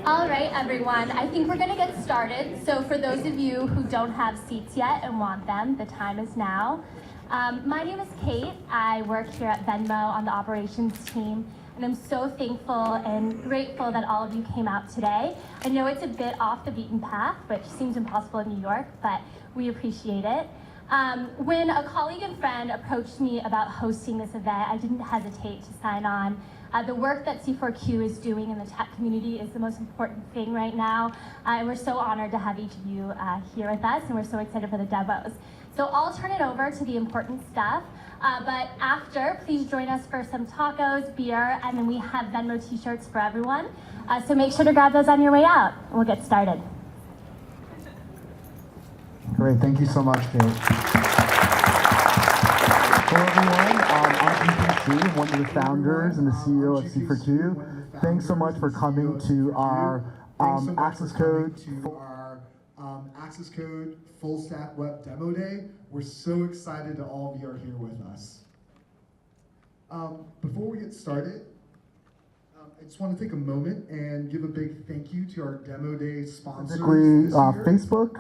All right, everyone, I think we're gonna get started. So for those of you who don't have seats yet and want them, the time is now. My name is Kate. I work here at Venmo on the operations team, and I'm so thankful and grateful that all of you came out today. I know it's a bit off the beaten path, which seems impossible in New York, but we appreciate it. When a colleague and friend approached me about hosting this event, I didn't hesitate to sign on. The work that C4Q is doing in the tech community is the most important thing right now. And we're so honored to have each of you here with us, and we're so excited for the demos. So I'll turn it over to the important stuff. But after, please join us for some tacos, beer, and then we have Venmo t-shirts for everyone. So make sure to grab those on your way out, and we'll get started. Great, thank you so much, Kate. Hello, everyone. I'm Ethan C., one of the founders and the CEO of C4Q. Thanks so much for coming to our Access Code Full Stack Web Demo Day. We're so excited that all of you are here with us. Before we get started, I just want to take a moment and give a big thank you to our Demo Day sponsors. Facebook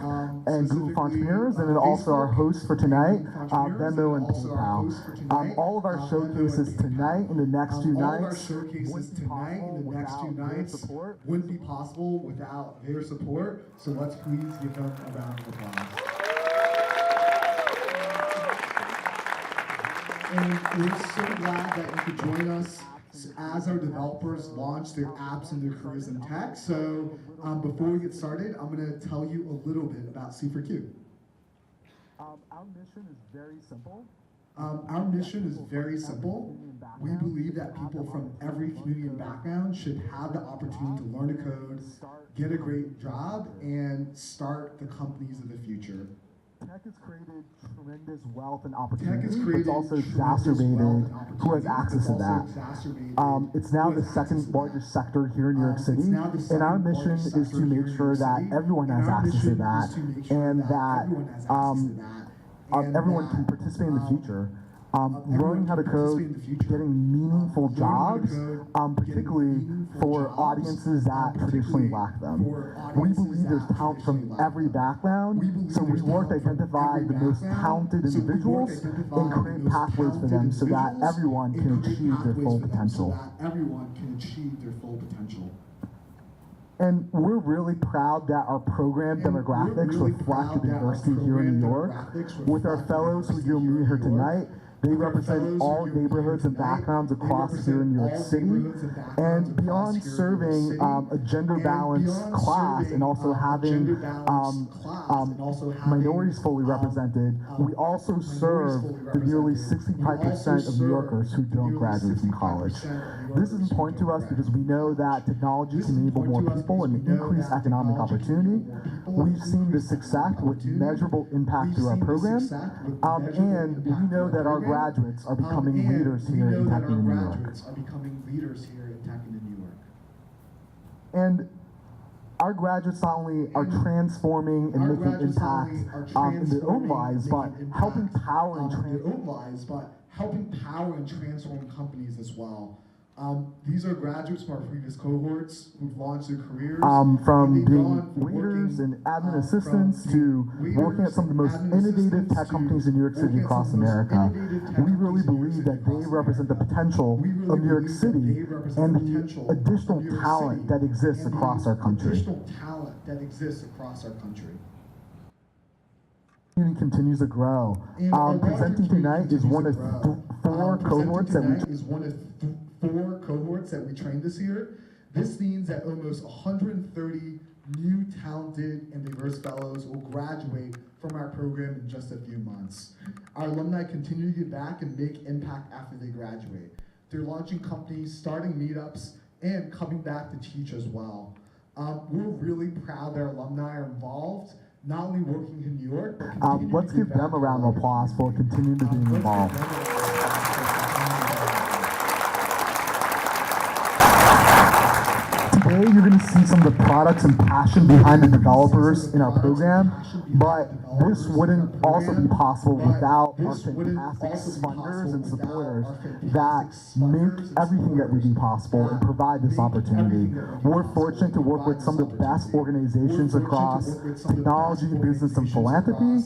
and Google for Entrepreneurs, and then also our hosts for tonight, Venmo and PayPal. All of our showcases tonight and the next two nights wouldn't be possible without their support. So let's please give them a round of applause. And we're so glad that you could join us as our developers launch their apps and their careers in tech. So before we get started, I'm going to tell you a little bit about C4Q. Our mission is very simple. We believe that people from every community and background should have the opportunity to learn to code, get a great job, and start the companies of the future. Tech has created tremendous wealth and opportunity, but it's also exacerbated who has access to that. It's now the second largest sector here in New York City, and our mission is to make sure that everyone has access to that, and that everyone can participate in the future. Learning how to code, getting meaningful jobs, particularly for audiences that traditionally lack them. We believe there's talent from every background, so we work to identify the most talented individuals and create pathways for them so that everyone can achieve their full potential. And we're really proud that our program demographics reflect the diversity here in New York. With our fellows who you'll meet here tonight, they represent all neighborhoods and backgrounds across here in New York City. And beyond serving a gender-balanced class and also having minorities fully represented, we also serve the nearly 65% of New Yorkers who don't graduate from college. This is important to us because we know that technology can enable more people and increase economic opportunity. We've seen this success with measurable impact through our program, and we know that our graduates are becoming leaders here in tech in New York. And our graduates not only are transforming and making impact in their own lives, but helping power and transform companies as well. These are graduates from our previous cohorts who've launched their careers. From being waiters and admin assistants to working at some of the most innovative tech companies in New York City across America. We really believe that they represent the potential of New York City and the additional talent that exists across our country. Continues to grow. Presenting tonight is one of four cohorts that we trained this year. This means that almost 130 new talented and diverse fellows will graduate from our program in just a few months. Our alumni continue to give back and make impact after they graduate. They're launching companies, starting meetups, and coming back to teach as well. We're really proud that our alumni are involved, not only working in New York, but let's give them a round of applause for continuing to be involved. Today, you're going to see some of the products and passion behind the developers in our program, but this wouldn't also be possible without our fantastic funders and supporters that make everything that we do possible and provide this opportunity. We're fortunate to work with some of the best organizations across technology, business, and philanthropy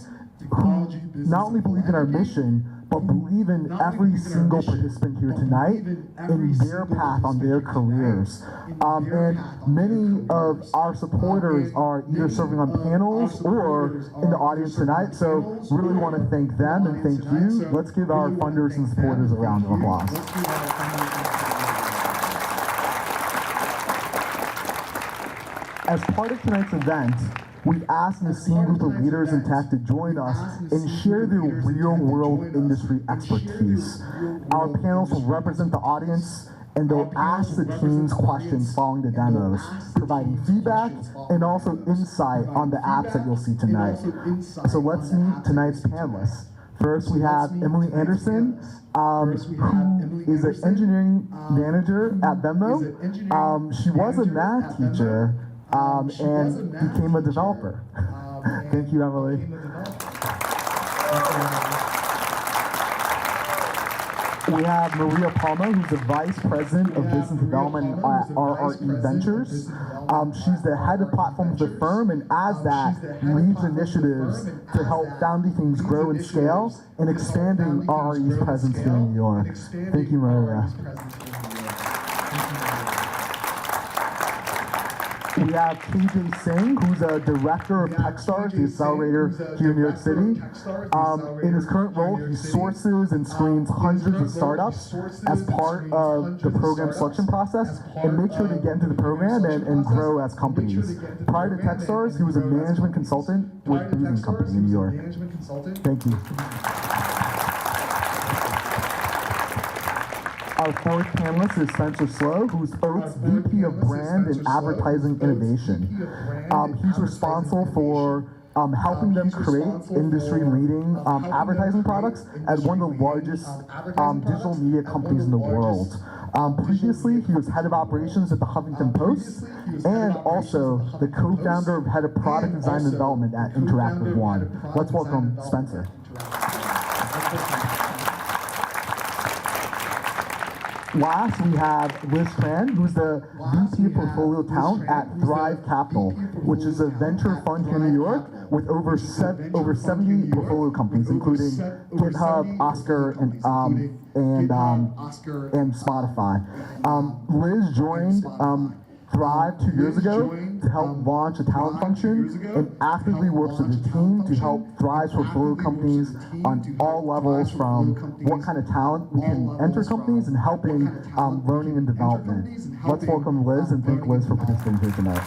who not only believe in our mission, but believe in every single participant here tonight in their path on their careers. And many of our supporters are either serving on panels or in the audience tonight, so really want to thank them and thank you. Let's give our funders and supporters a round of applause. As part of tonight's event, we've asked an esteemed group of leaders in tech to join us and share their real-world industry expertise. Our panels will represent the audience and they'll ask the teams questions following the demos, providing feedback and also insight on the apps that you'll see tonight. So let's meet tonight's panelists. First, we have Emily Anderson, who is an engineering manager at Venmo. She was a math teacher and became a developer. Thank you, Emily. We have Maria Palma, who's the Vice President of Business Development at RRE Ventures. She's the head of platform of the firm, and as that, leads initiatives to help founding teams grow and scale and expanding RRE's presence here in New York. Thank you, Maria. We have KJ Singh, who's a director of Techstars, the accelerator here in New York City. In his current role, he sources and screens hundreds of startups as part of the program selection process and makes sure to get into the program and grow as companies. Prior to Techstars, he was a management consultant with Booz & Company in New York. Thank you. Our fourth panelist is Spencer Slow, who's Oath's VP of Brand and Advertising Innovation. He's responsible for helping them create industry-leading advertising products at one of the largest digital media companies in the world. Previously, he was head of operations at the Huffington Post and also the co-founder of head of product design and development at Interactive One. Let's welcome Spencer. Last, we have Liz Tran, who's the VP of Portfolio Talent at Thrive Capital, which is a venture fund here in New York with over 70 portfolio companies, including GitHub, Oscar, and Spotify. Liz joined Thrive 2 years ago to help launch a talent function and actively works with the team to help Thrive's portfolio companies on all levels, from what kind of talent we can enter companies and helping learning and development. Let's welcome Liz and thank Liz for participating here tonight.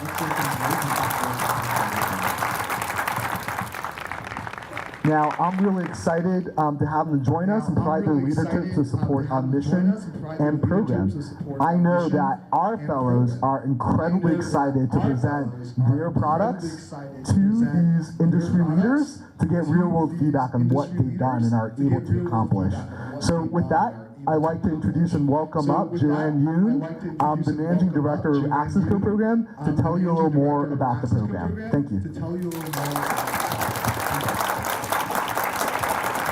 Now, I'm really excited to have them join us and provide their leadership to support our mission and program. I know that our fellows are incredibly excited to present their products to these industry leaders to get real-world feedback on what they've done and are able to accomplish. So with that, I'd like to introduce and welcome up Joanne Yoon, the Managing Director of Access Code Program, to tell you a little more about the program. Thank you.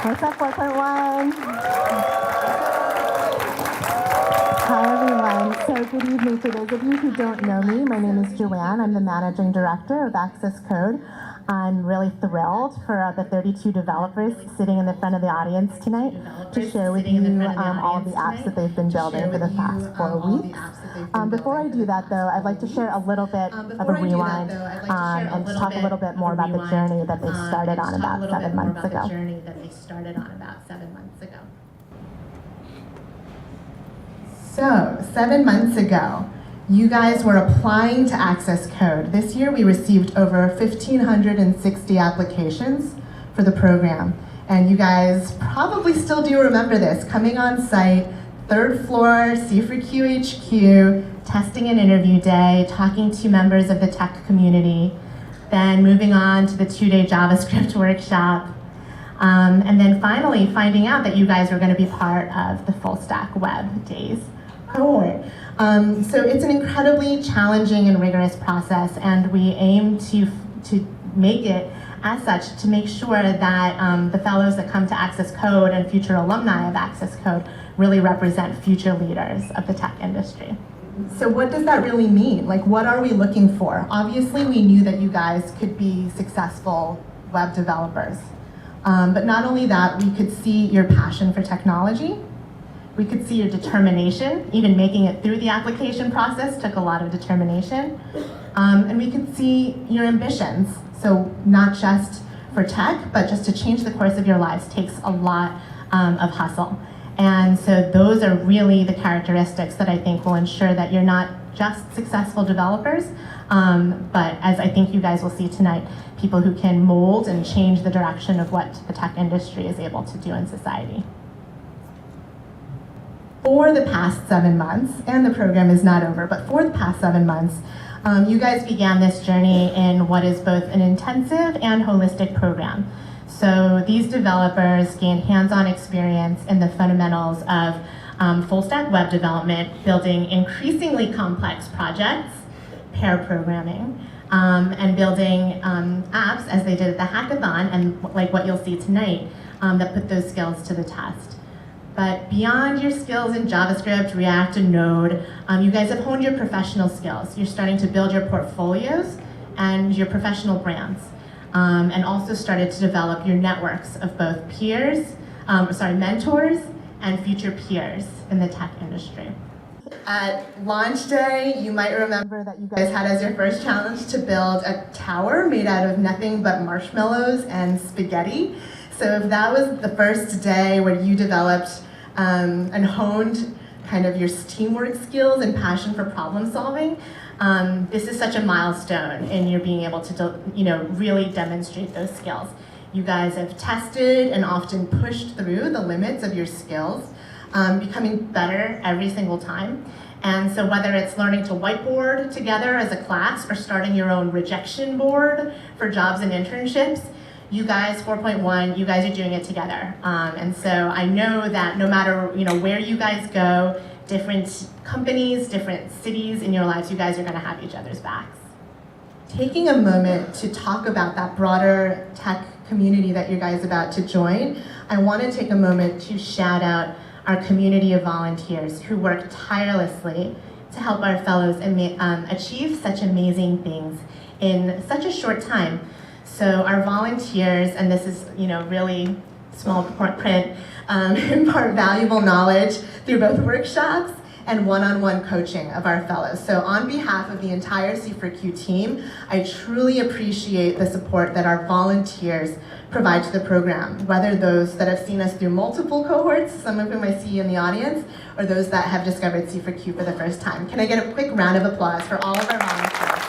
What's up, 4.1? Hi, everyone. So good evening. For those of you who don't know me, my name is Joanne. I'm the Managing Director of Access Code. I'm really thrilled for the 32 developers sitting in the front of the audience tonight to share with you all of the apps that they've been building for the past 4 weeks. Before I do that, though, I'd like to share a little bit of a rewind and talk a little bit more about the journey that they started on about 7 months ago. So, 7 months ago, you guys were applying to Access Code. This year we received over 1,560 applications for the program. And you guys probably still do remember this, coming on site, 3rd floor, C4Q HQ, testing and interview day, talking to members of the tech community, then moving on to the 2-day JavaScript workshop, and then finally finding out that you guys were going to be part of the Full Stack Web Days cohort. So it's an incredibly challenging and rigorous process, and we aim to make it as such to make sure that the fellows that come to Access Code and future alumni of Access Code really represent future leaders of the tech industry. So what does that really mean? Like, what are we looking for? Obviously, we knew that you guys could be successful web developers. But not only that, we could see your passion for technology. We could see your determination. Even making it through the application process took a lot of determination. And we could see your ambitions. So not just for tech, but just to change the course of your lives takes a lot of hustle. And so those are really the characteristics that I think will ensure that you're not just successful developers, but as I think you guys will see tonight, people who can mold and change the direction of what the tech industry is able to do in society. For the past 7 months, and the program is not over, but for the past 7 months, you guys began this journey in what is both an intensive and holistic program. So these developers gain hands-on experience in the fundamentals of full-stack web development, building increasingly complex projects, pair programming, and building apps as they did at the hackathon, and like what you'll see tonight, that put those skills to the test. But beyond your skills in JavaScript, React, and Node, you guys have honed your professional skills. You're starting to build your portfolios and your professional brands, and also started to develop your networks of both mentors and future peers in the tech industry. At launch day, you might remember that you guys had as your first challenge to build a tower made out of nothing but marshmallows and spaghetti. So if that was the first day where you developed and honed kind of your teamwork skills and passion for problem solving, this is such a milestone in your being able to really demonstrate those skills. You guys have tested and often pushed through the limits of your skills, becoming better every single time. And so whether it's learning to whiteboard together as a class or starting your own rejection board for jobs and internships, you guys, 4.1, you guys are doing it together. And so I know that no matter where you guys go, different companies, different cities in your lives, you guys are gonna have each other's backs. Taking a moment to talk about that broader tech community that you guys are about to join, I wanna take a moment to shout out our community of volunteers who work tirelessly to help our fellows achieve such amazing things in such a short time. So our volunteers, and this is really small print, impart valuable knowledge through both workshops and one-on-one coaching of our fellows. So on behalf of the entire C4Q team, I truly appreciate the support that our volunteers provide to the program, whether those that have seen us through multiple cohorts, some of whom I see in the audience, or those that have discovered C4Q for the first time. Can I get a quick round of applause for all of our volunteers?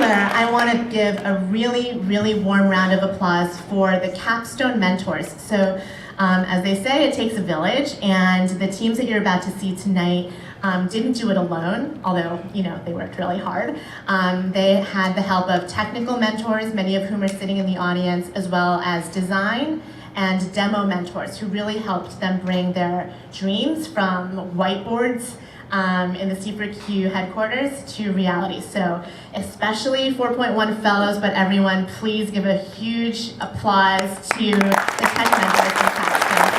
I want to give a really, really warm round of applause for the Capstone Mentors. So as they say, it takes a village, and the teams that you're about to see tonight didn't do it alone, although they worked really hard. They had the help of technical mentors, many of whom are sitting in the audience, as well as design and demo mentors who really helped them bring their dreams from whiteboards in the C4Q headquarters to reality. So especially 4.1 fellows, but everyone, please give a huge applause to the tech mentors from Capstone.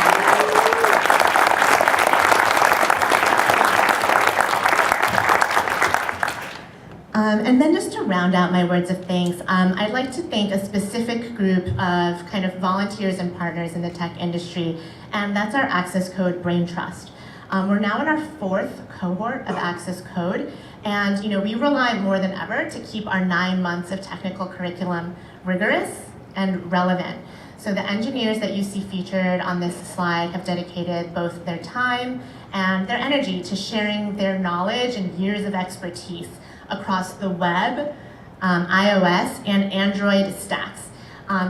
And then just to round out my words of thanks, I'd like to thank a specific group of kind of volunteers and partners in the tech industry, and that's our Access Code Brain Trust. We're now in our 4th cohort of Access Code, and we rely more than ever to keep our 9 months of technical curriculum rigorous and relevant. So the engineers that you see featured on this slide have dedicated both their time and their energy to sharing their knowledge and years of expertise across the web, iOS, and Android stacks.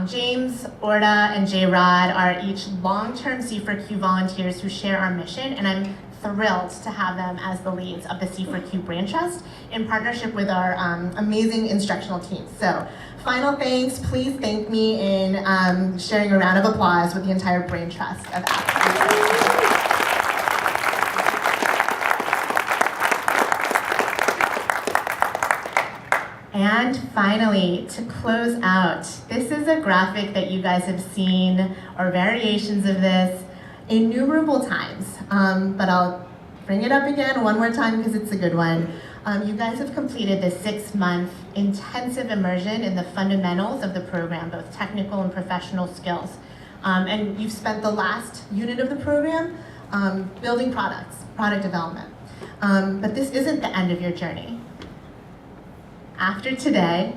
James, Orda, and J-Rod are each long-term C4Q volunteers who share our mission, and I'm thrilled to have them as the leads of the C4Q Brain Trust in partnership with our amazing instructional teams. So, final thanks, please thank me in sharing a round of applause with the entire Brain Trust of Access. And finally, to close out, this is a graphic that you guys have seen, or variations of this, innumerable times. But I'll bring it up again one more time because it's a good one. You guys have completed the 6-month intensive immersion in the fundamentals of the program, both technical and professional skills. And you've spent the last unit of the program building products, product development. But this isn't the end of your journey. After today,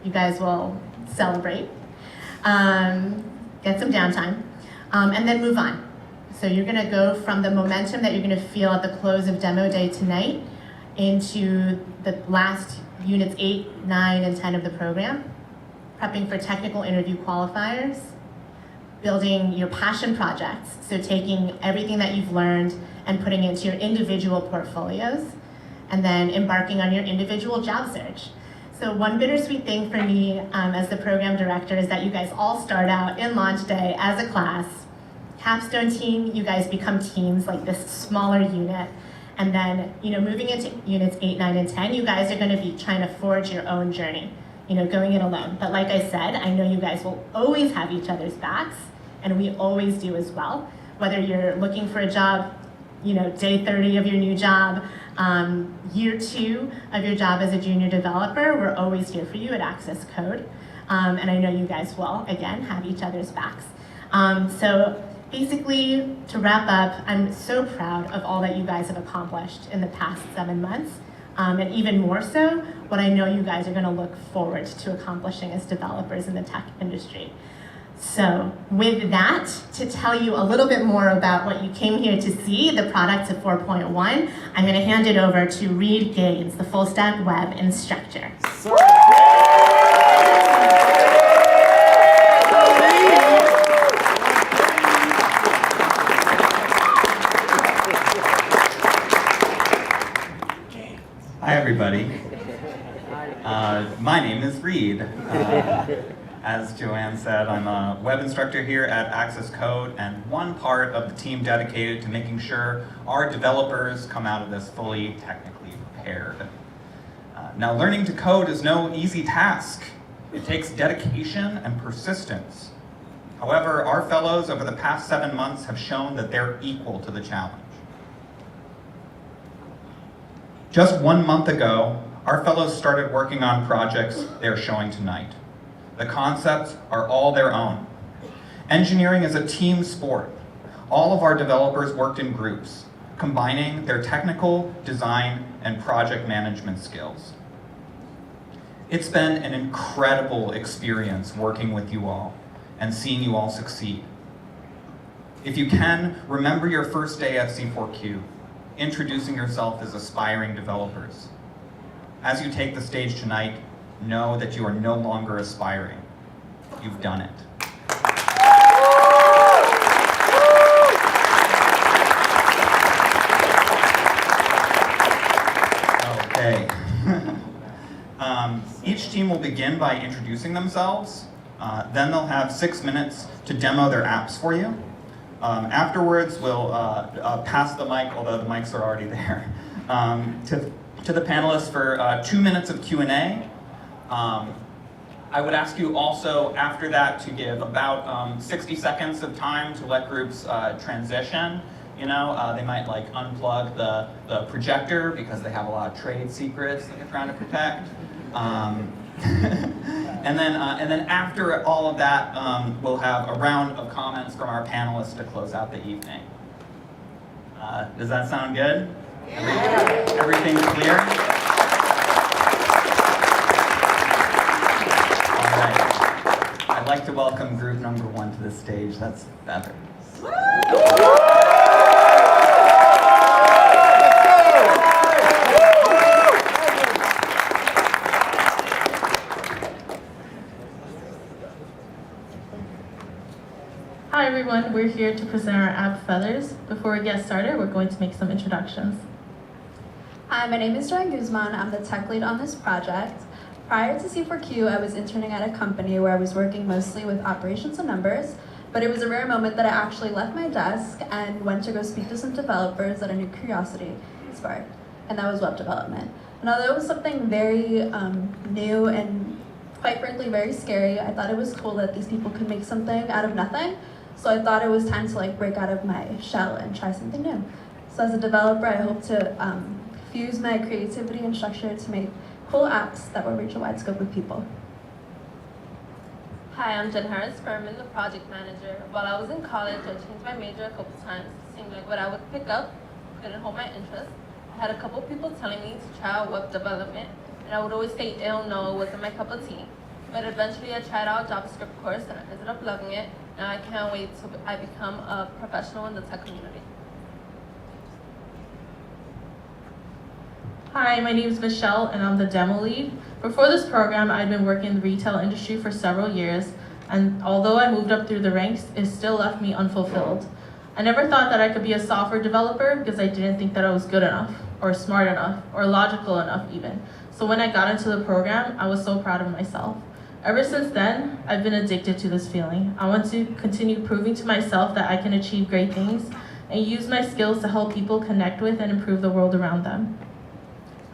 you guys will celebrate, get some downtime, and then move on. So you're gonna go from the momentum that you're gonna feel at the close of demo day tonight into the last units 8, 9, and 10 of the program, prepping for technical interview qualifiers, building your passion projects, so taking everything that you've learned and putting it into your individual portfolios, and then embarking on your individual job search. So one bittersweet thing for me as the program director is that you guys all start out in launch day as a class. Capstone team, you guys become teams like this smaller unit. And then, moving into units 8, 9, and 10, you guys are gonna be trying to forge your own journey, going it alone. But like I said, I know you guys will always have each other's backs, and we always do as well. Whether you're looking for a job, day 30 of your new job, year 2 of your job as a junior developer, we're always here for you at Access Code. And I know you guys will, again, have each other's backs. So basically, to wrap up, I'm so proud of all that you guys have accomplished in the past 7 months. And even more so, what I know you guys are gonna look forward to accomplishing as developers in the tech industry. So with that, to tell you a little bit more about what you came here to see, the products of 4.1, I'm gonna hand it over to Reed Gaines, the full stack web instructor. Hi everybody. My name is Reed. As Joanne said, I'm a web instructor here at Access Code and one part of the team dedicated to making sure our developers come out of this fully technically prepared. Now, learning to code is no easy task. It takes dedication and persistence. However, our fellows over the past 7 months have shown that they're equal to the challenge. Just 1 month ago, our fellows started working on projects they're showing tonight. The concepts are all their own. Engineering is a team sport. All of our developers worked in groups, combining their technical, design, and project management skills. It's been an incredible experience working with you all and seeing you all succeed. If you can, remember your first day at C4Q, introducing yourself as aspiring developers. As you take the stage tonight, know that you are no longer aspiring. You've done it. Okay. Each team will begin by introducing themselves. Then they'll have 6 minutes to demo their apps for you. Afterwards, we'll pass the mic, although the mics are already there, to the panelists for 2 minutes of Q&A. I would ask you also after that to give about 60 seconds of time to let groups transition. They might unplug the projector because they have a lot of trade secrets that they're trying to protect. And then after all of that, we'll have a round of comments from our panelists to close out the evening. Does that sound good? Everything's clear? All right. I'd like to welcome group number 1 to the stage. That's Feather. we're here to present our app Feathers. Before we get started, we're going to make some introductions. Hi, my name is Joanne Guzman. I'm the tech lead on this project. Prior to C4Q, I was interning at a company where I was working mostly with operations and numbers, but it was a rare moment that I actually left my desk and went to go speak to some developers that a new curiosity sparked, and that was web development. And although it was something very new and quite frankly very scary, I thought it was cool that these people could make something out of nothing. So I thought it was time to break out of my shell and try something new. So as a developer, I hope to fuse my creativity and structure to make cool apps that will reach a wide scope of people. Hi, I'm Jen Harris. I'm the project manager. While I was in college, I changed my major a couple times. It seemed like what I would pick up couldn't hold my interest. I had a couple people telling me to try out web development, and I would always say, "Oh no, it wasn't my cup of tea." But eventually I tried out a JavaScript course and I ended up loving it. Now I can't wait till I become a professional in the tech community. Hi, my name is Michelle and I'm the demo lead. Before this program, I'd been working in the retail industry for several years, and although I moved up through the ranks, it still left me unfulfilled. I never thought that I could be a software developer because I didn't think that I was good enough, or smart enough, or logical enough even. So when I got into the program, I was so proud of myself. Ever since then, I've been addicted to this feeling. I want to continue proving to myself that I can achieve great things and use my skills to help people connect with and improve the world around them.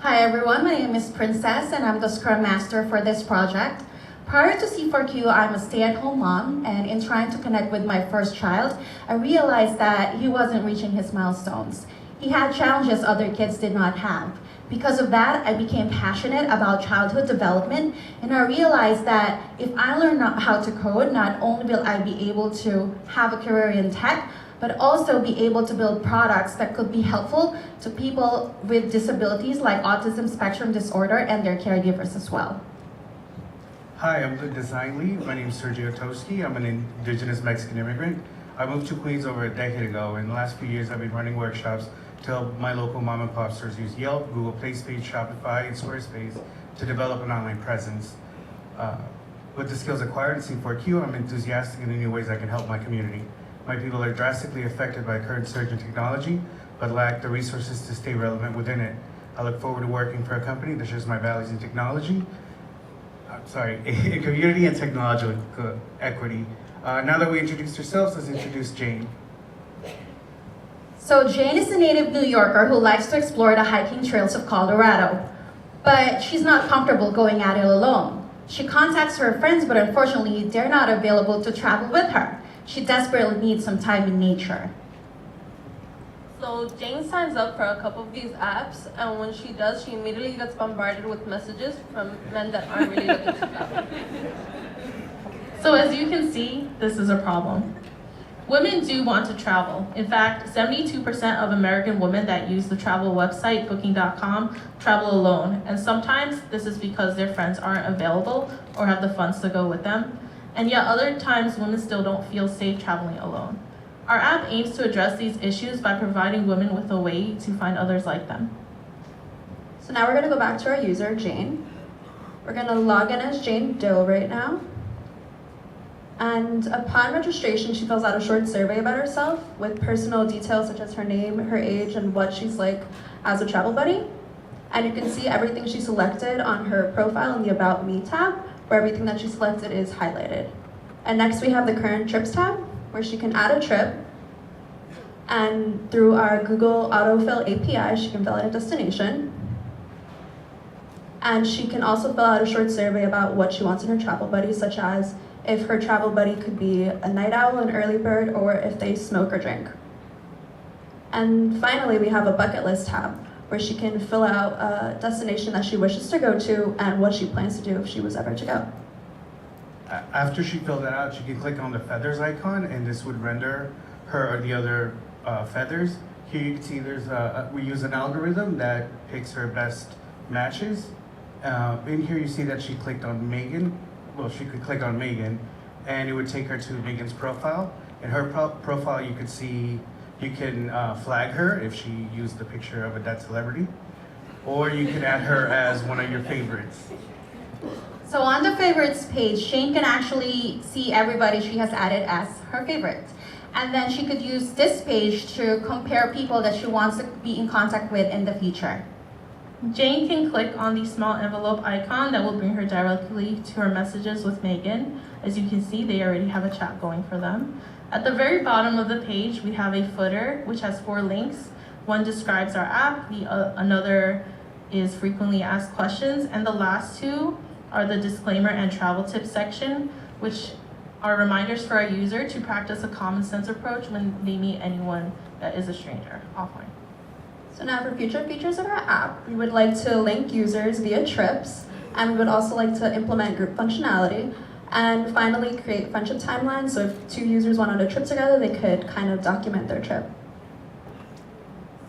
Hi everyone, my name is Princess and I'm the Scrum Master for this project. Prior to C4Q, I'm a stay-at-home mom, and in trying to connect with my first child, I realized that he wasn't reaching his milestones. He had challenges other kids did not have. Because of that, I became passionate about childhood development, and I realized that if I learn how to code, not only will I be able to have a career in tech, but also be able to build products that could be helpful to people with disabilities like autism spectrum disorder and their caregivers as well. Hi, I'm the design lead. My name is Sergio Toski. I'm an indigenous Mexican immigrant. I moved to Queens over a decade ago. In the last few years, I've been running workshops to help my local mom and pop stores use Yelp, Google Play Space, Shopify, and Squarespace to develop an online presence. With the skills acquired in C4Q, I'm enthusiastic in the new ways I can help my community. My people are drastically affected by current surge in technology, but lack the resources to stay relevant within it. I look forward to working for a company that shares my values in technology, in community and technological equity. Now that we introduced ourselves, let's introduce Jane. So Jane is a native New Yorker who likes to explore the hiking trails of Colorado, but she's not comfortable going at it alone. She contacts her friends, but unfortunately, they're not available to travel with her. She desperately needs some time in nature. So Jane signs up for a couple of these apps, and when she does, she immediately gets bombarded with messages from men that aren't really looking to travel. So as you can see, this is a problem. Women do want to travel. In fact, 72% of American women that use the travel website Booking.com travel alone, and sometimes this is because their friends aren't available or have the funds to go with them. And yet other times women still don't feel safe traveling alone. Our app aims to address these issues by providing women with a way to find others like them. So now we're going to go back to our user, Jane. We're going to log in as Jane Doe right now. And upon registration, she fills out a short survey about herself with personal details such as her name, her age, and what she's like as a travel buddy. And you can see everything she selected on her profile in the About Me tab, where everything that she selected is highlighted. And next we have the Current Trips tab, where she can add a trip. And through our Google Autofill API, she can fill out a destination. And she can also fill out a short survey about what she wants in her travel buddy, such as if her travel buddy could be a night owl, an early bird, or if they smoke or drink. And finally, we have a bucket list tab, where she can fill out a destination that she wishes to go to and what she plans to do if she was ever to go. After she filled that out, she can click on the feathers icon, and this would render her or the other feathers. Here you can see we use an algorithm that picks her best matches. In here you see that she clicked on Megan. Well, she could click on Megan, and it would take her to Megan's profile. In her profile, you could see, you can flag her if she used the picture of a dead celebrity, or you can add her as one of your favorites. So on the favorites page, Shane can actually see everybody she has added as her favorite. And then she could use this page to compare people that she wants to be in contact with in the future. Jane can click on the small envelope icon that will bring her directly to her messages with Megan. As you can see, they already have a chat going for them. At the very bottom of the page, we have a footer which has 4 links. One describes our app, another is frequently asked questions, and the last 2 are the disclaimer and travel tips section, which are reminders for our user to practice a common sense approach when they meet anyone that is a stranger offline. So now for future features of our app, we would like to link users via trips, and we would also like to implement group functionality, and finally create friendship timelines. So if 2 users went on a trip together, they could kind of document their trip.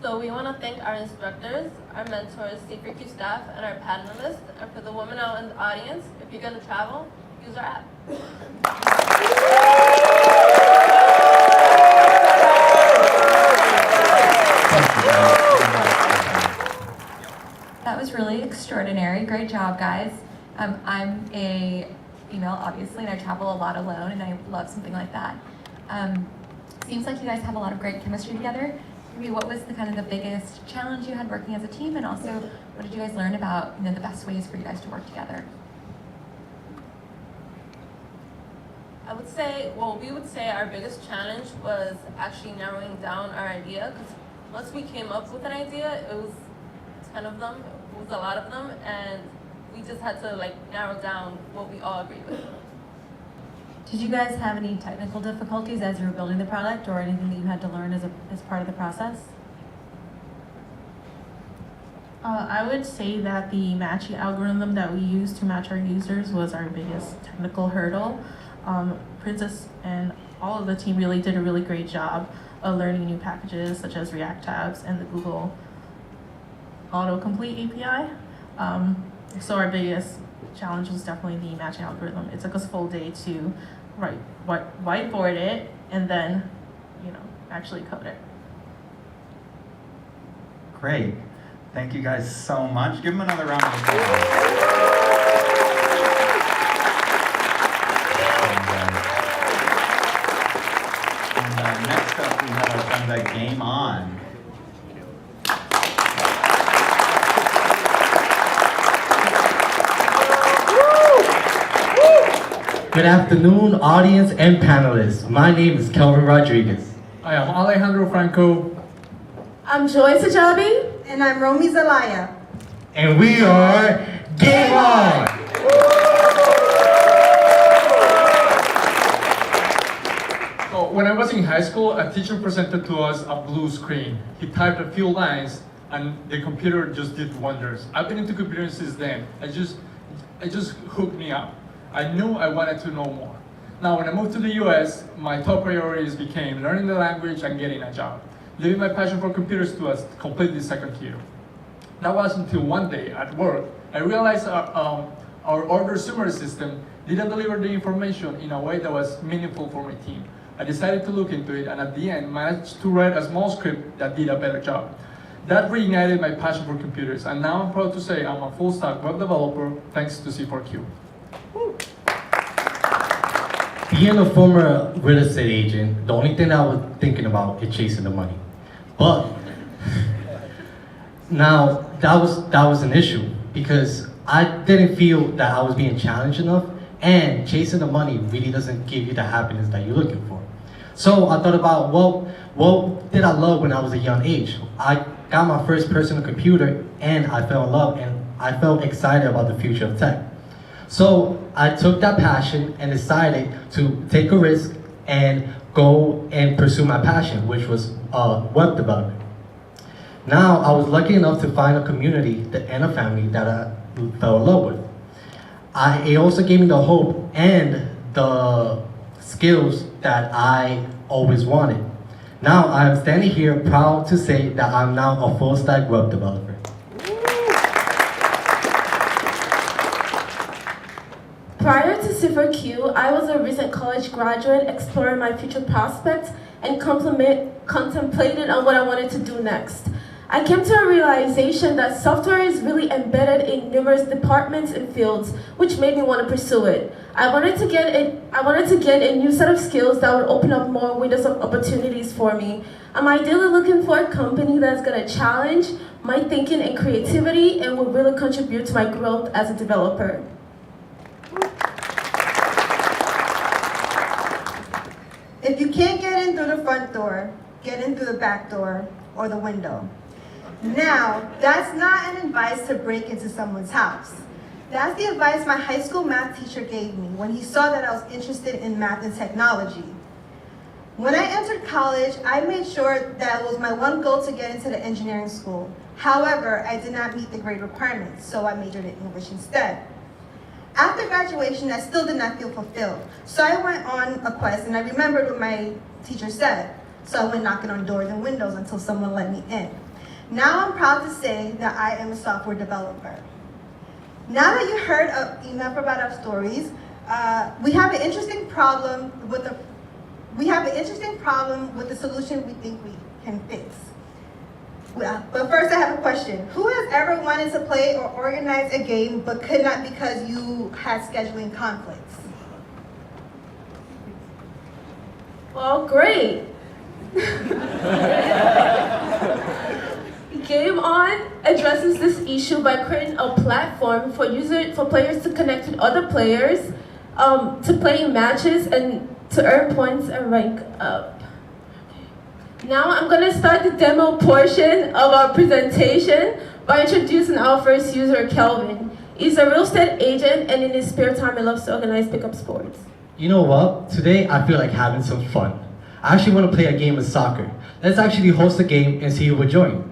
So we want to thank our instructors, our mentors, C4Q staff, and our panelists. And for the women out in the audience, if you're going to travel, use our app. That was really extraordinary. Great job, guys. I'm a female, obviously, and I travel a lot alone, and I love something like that. Seems like you guys have a lot of great chemistry together. Maybe what was the biggest challenge you had working as a team, and also what did you guys learn about the best ways for you guys to work together? We would say our biggest challenge was actually narrowing down our idea, because once we came up with an idea, it was 10 of them, it was a lot of them, and we just had to narrow down what we all agree with. Did you guys have any technical difficulties as you were building the product, or anything that you had to learn as part of the process? I would say that the matching algorithm that we use to match our users was our biggest technical hurdle. Princess and all of the team really did a really great job of learning new packages such as React tabs and the Google autocomplete API. So our biggest challenge was definitely the matching algorithm. It took us a full day to whiteboard it and then, actually code it. Great. Thank you guys so much. Give them another round of applause. And next up, we have our friend Game On. Good afternoon, audience and panelists. My name is Kelvin Rodriguez. I am Alejandro Franco. I'm Joy Sajabi. And I'm Romy Zelaya. And we are Game On! So when I was in high school, a teacher presented to us a blue screen. He typed a few lines and the computer just did wonders. I've been into computers since then. It just hooked me up. I knew I wanted to know more. Now, when I moved to the US, my top priorities became learning the language and getting a job, leaving my passion for computers to a completely second tier. That was until one day at work, I realized our order summary system didn't deliver the information in a way that was meaningful for my team. I decided to look into it, and at the end, managed to write a small script that did a better job. That reignited my passion for computers, and now I'm proud to say I'm a full-stack web developer thanks to C4Q. Being a former real estate agent, the only thing I was thinking about is chasing the money. But now that was an issue because I didn't feel that I was being challenged enough, and chasing the money really doesn't give you the happiness that you're looking for. So I thought about, well, what did I love when I was a young age? I got my first personal computer and I fell in love and I felt excited about the future of tech. So I took that passion and decided to take a risk and go and pursue my passion, which was web development. Now, I was lucky enough to find a community and a family that I fell in love with. It also gave me the hope and the skills that I always wanted. Now, I'm standing here proud to say that I'm now a full-stack web developer. Prior to C4Q, I was a recent college graduate exploring my future prospects and contemplated on what I wanted to do next. I came to a realization that software is really embedded in numerous departments and fields, which made me want to pursue it. I wanted to get a new set of skills that would open up more windows of opportunities for me. I'm ideally looking for a company that's going to challenge my thinking and creativity and will really contribute to my growth as a developer. If you can't get in through the front door, get in through the back door or the window. Now, that's not an advice to break into someone's house. That's the advice my high school math teacher gave me when he saw that I was interested in math and technology. When I entered college, I made sure that it was my one goal to get into the engineering school. However, I did not meet the grade requirements, so I majored in English instead. After graduation, I still did not feel fulfilled, so I went on a quest and I remembered what my teacher said. So I went knocking on doors and windows until someone let me in. Now I'm proud to say that I am a software developer. Now that you heard enough about our stories, we have an interesting problem with the solution we think we can fix. But first I have a question. Who has ever wanted to play or organize a game but could not because you had scheduling conflicts? Well, great. Game On addresses this issue by creating a platform for players to connect with other players, to play in matches and to earn points and rank up. Now I'm going to start the demo portion of our presentation by introducing our first user, Kelvin. He's a real estate agent, and in his spare time he loves to organize pickup sports. You know what? Today I feel like having some fun. I actually want to play a game of soccer. Let's actually host a game and see who would join.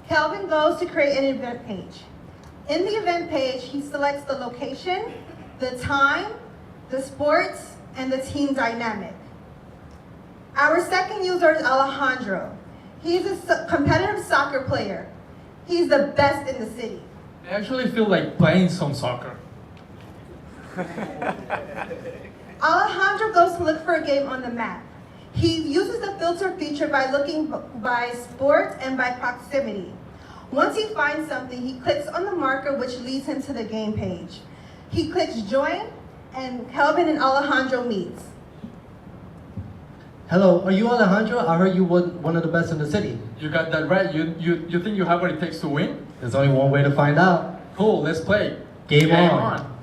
Kelvin goes to create an event page. In the event page, he selects the location, the time, the sports, and the team dynamic. Our second user is Alejandro. He's a competitive soccer player. He's the best in the city. I actually feel like playing some soccer. Alejandro goes to look for a game on the map. He uses the filter feature by looking by sport and by proximity. Once he finds something, he clicks on the marker which leads him to the game page. He clicks join, and Kelvin and Alejandro meets. Hello, are you Alejandro? I heard you were one of the best in the city. You got that right. You think you have what it takes to win? There's only one way to find out. Cool, let's play. Game on.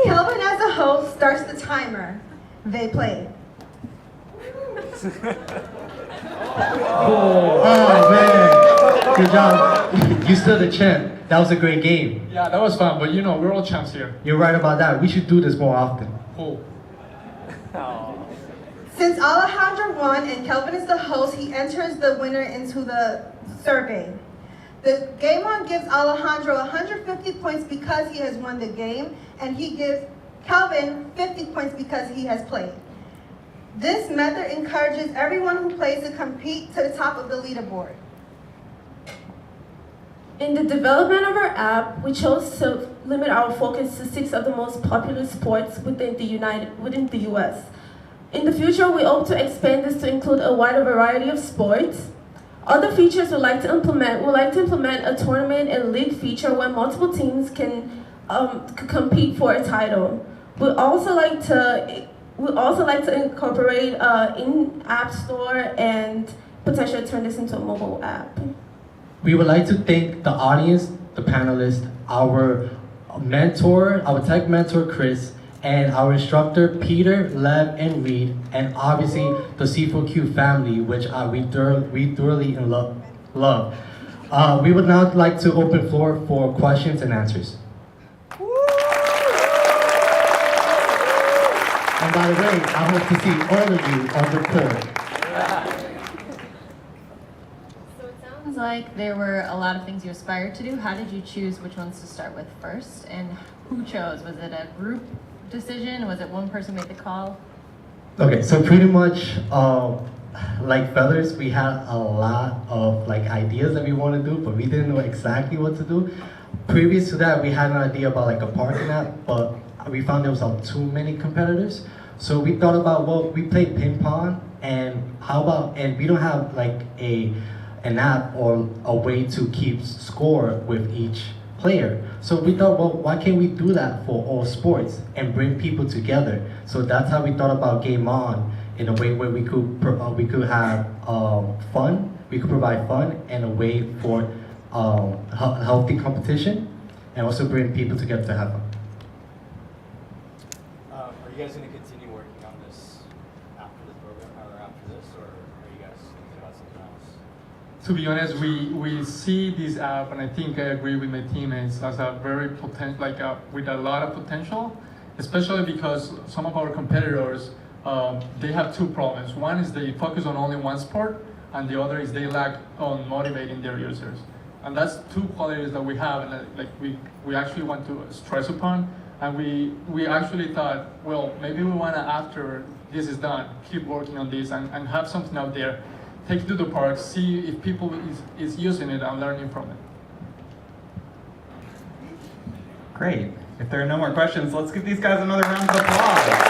Kelvin as a host starts the timer. They play. Oh man, good job. You stood a champ. That was a great game. Yeah, that was fun, but you know, we're all champs here. You're right about that. We should do this more often. Cool. Since Alejandro won and Kelvin is the host, he enters the winner into the survey. The Game On gives Alejandro 150 points because he has won the game, and he gives Kelvin 50 points because he has played. This method encourages everyone who plays to compete to the top of the leaderboard. In the development of our app, we chose to limit our focus to 6 of the most popular sports within the US. In the future, we hope to expand this to include a wider variety of sports. Other features we'd like to implement a tournament and league feature where multiple teams can compete for a title. We'd also like to incorporate in-app store and potentially turn this into a mobile app. We would like to thank the audience, the panelists, our mentor, our tech mentor, Chris, and our instructor, Peter, Lev, and Reed, and obviously the C4Q family, which we thoroughly love. We would now like to open floor for questions and answers. And by the way, I hope to see all of you on the court. Sounds like there were a lot of things you aspired to do. How did you choose which ones to start with first, and who chose? Was it a group decision? Was it one person made the call? Okay, so pretty much like Feathers, we had a lot of ideas that we want to do, but we didn't know exactly what to do. Previous to that, we had an idea about a parking app, but we found there was too many competitors. So we thought about, well, we play ping pong, and how about, and we don't have like an app or a way to keep score with each player. So we thought, well, why can't we do that for all sports and bring people together? So that's how we thought about Game On, in a way where we could have fun, we could provide fun and a way for healthy competition, and also bring people together to have fun. Are you guys going to continue working on this after the program, or after this, or are you guys thinking about something else? To be honest, we see this app, and I think I agree with my teammates, as a very with a lot of potential, especially because some of our competitors, they have two problems. One is they focus on only one sport, and the other is they lack on motivating their users. And that's two qualities that we have, and we actually want to stress upon. And we actually thought, well, maybe we want to, after this is done, keep working on this and have something out there, take it to the park, see if people is using it and learning from it. Great. If there are no more questions, let's give these guys another round of applause.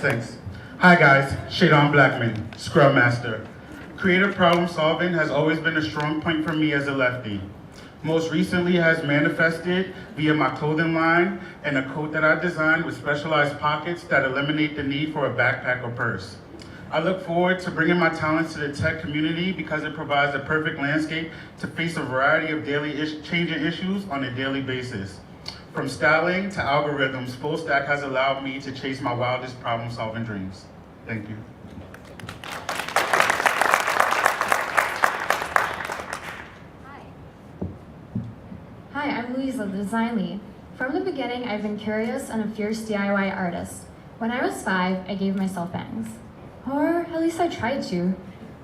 Thanks. Hi guys, Shadon Blackman, Scrum Master. Creative problem solving has always been a strong point for me as a lefty. Most recently has manifested via my clothing line and a coat that I designed with specialized pockets that eliminate the need for a backpack or purse. I look forward to bringing my talents to the tech community because it provides a perfect landscape to face a variety of daily changing issues on a daily basis. From styling to algorithms, Full Stack has allowed me to chase my wildest problem-solving dreams. Thank you. Hi, I'm Louisa, the design lead. From the beginning, I've been curious and a fierce DIY artist. When I was 5, I gave myself bangs. Or at least I tried to.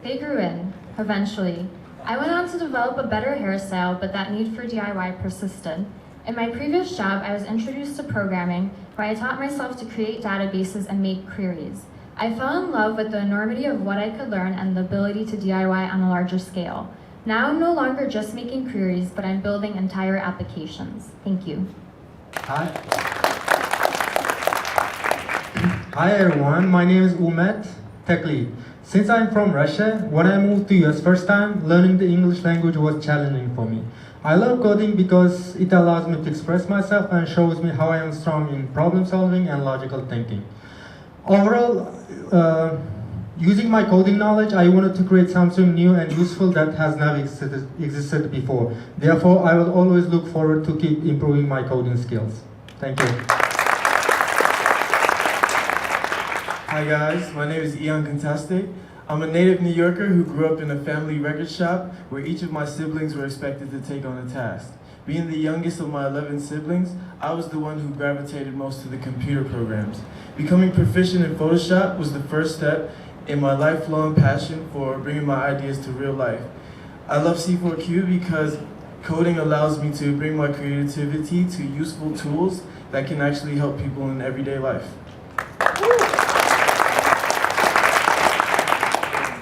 They grew in, eventually. I went on to develop a better hairstyle, but that need for DIY persisted. In my previous job, I was introduced to programming, where I taught myself to create databases and make queries. I fell in love with the enormity of what I could learn and the ability to DIY on a larger scale. Now I'm no longer just making queries, but I'm building entire applications. Thank you. Hi everyone, my name is Umet, tech lead. Since I'm from Russia, when I moved to US first time, learning the English language was challenging for me. I love coding because it allows me to express myself and shows me how I am strong in problem solving and logical thinking. Overall, using my coding knowledge, I wanted to create something new and useful that has never existed before. Therefore, I will always look forward to keep improving my coding skills. Thank you. Hi guys, my name is Ian Contaste. I'm a native New Yorker who grew up in a family record shop where each of my siblings were expected to take on a task. Being the youngest of my 11 siblings, I was the one who gravitated most to the computer programs. Becoming proficient in Photoshop was the first step in my lifelong passion for bringing my ideas to real life. I love C4Q because coding allows me to bring my creativity to useful tools that can actually help people in everyday life.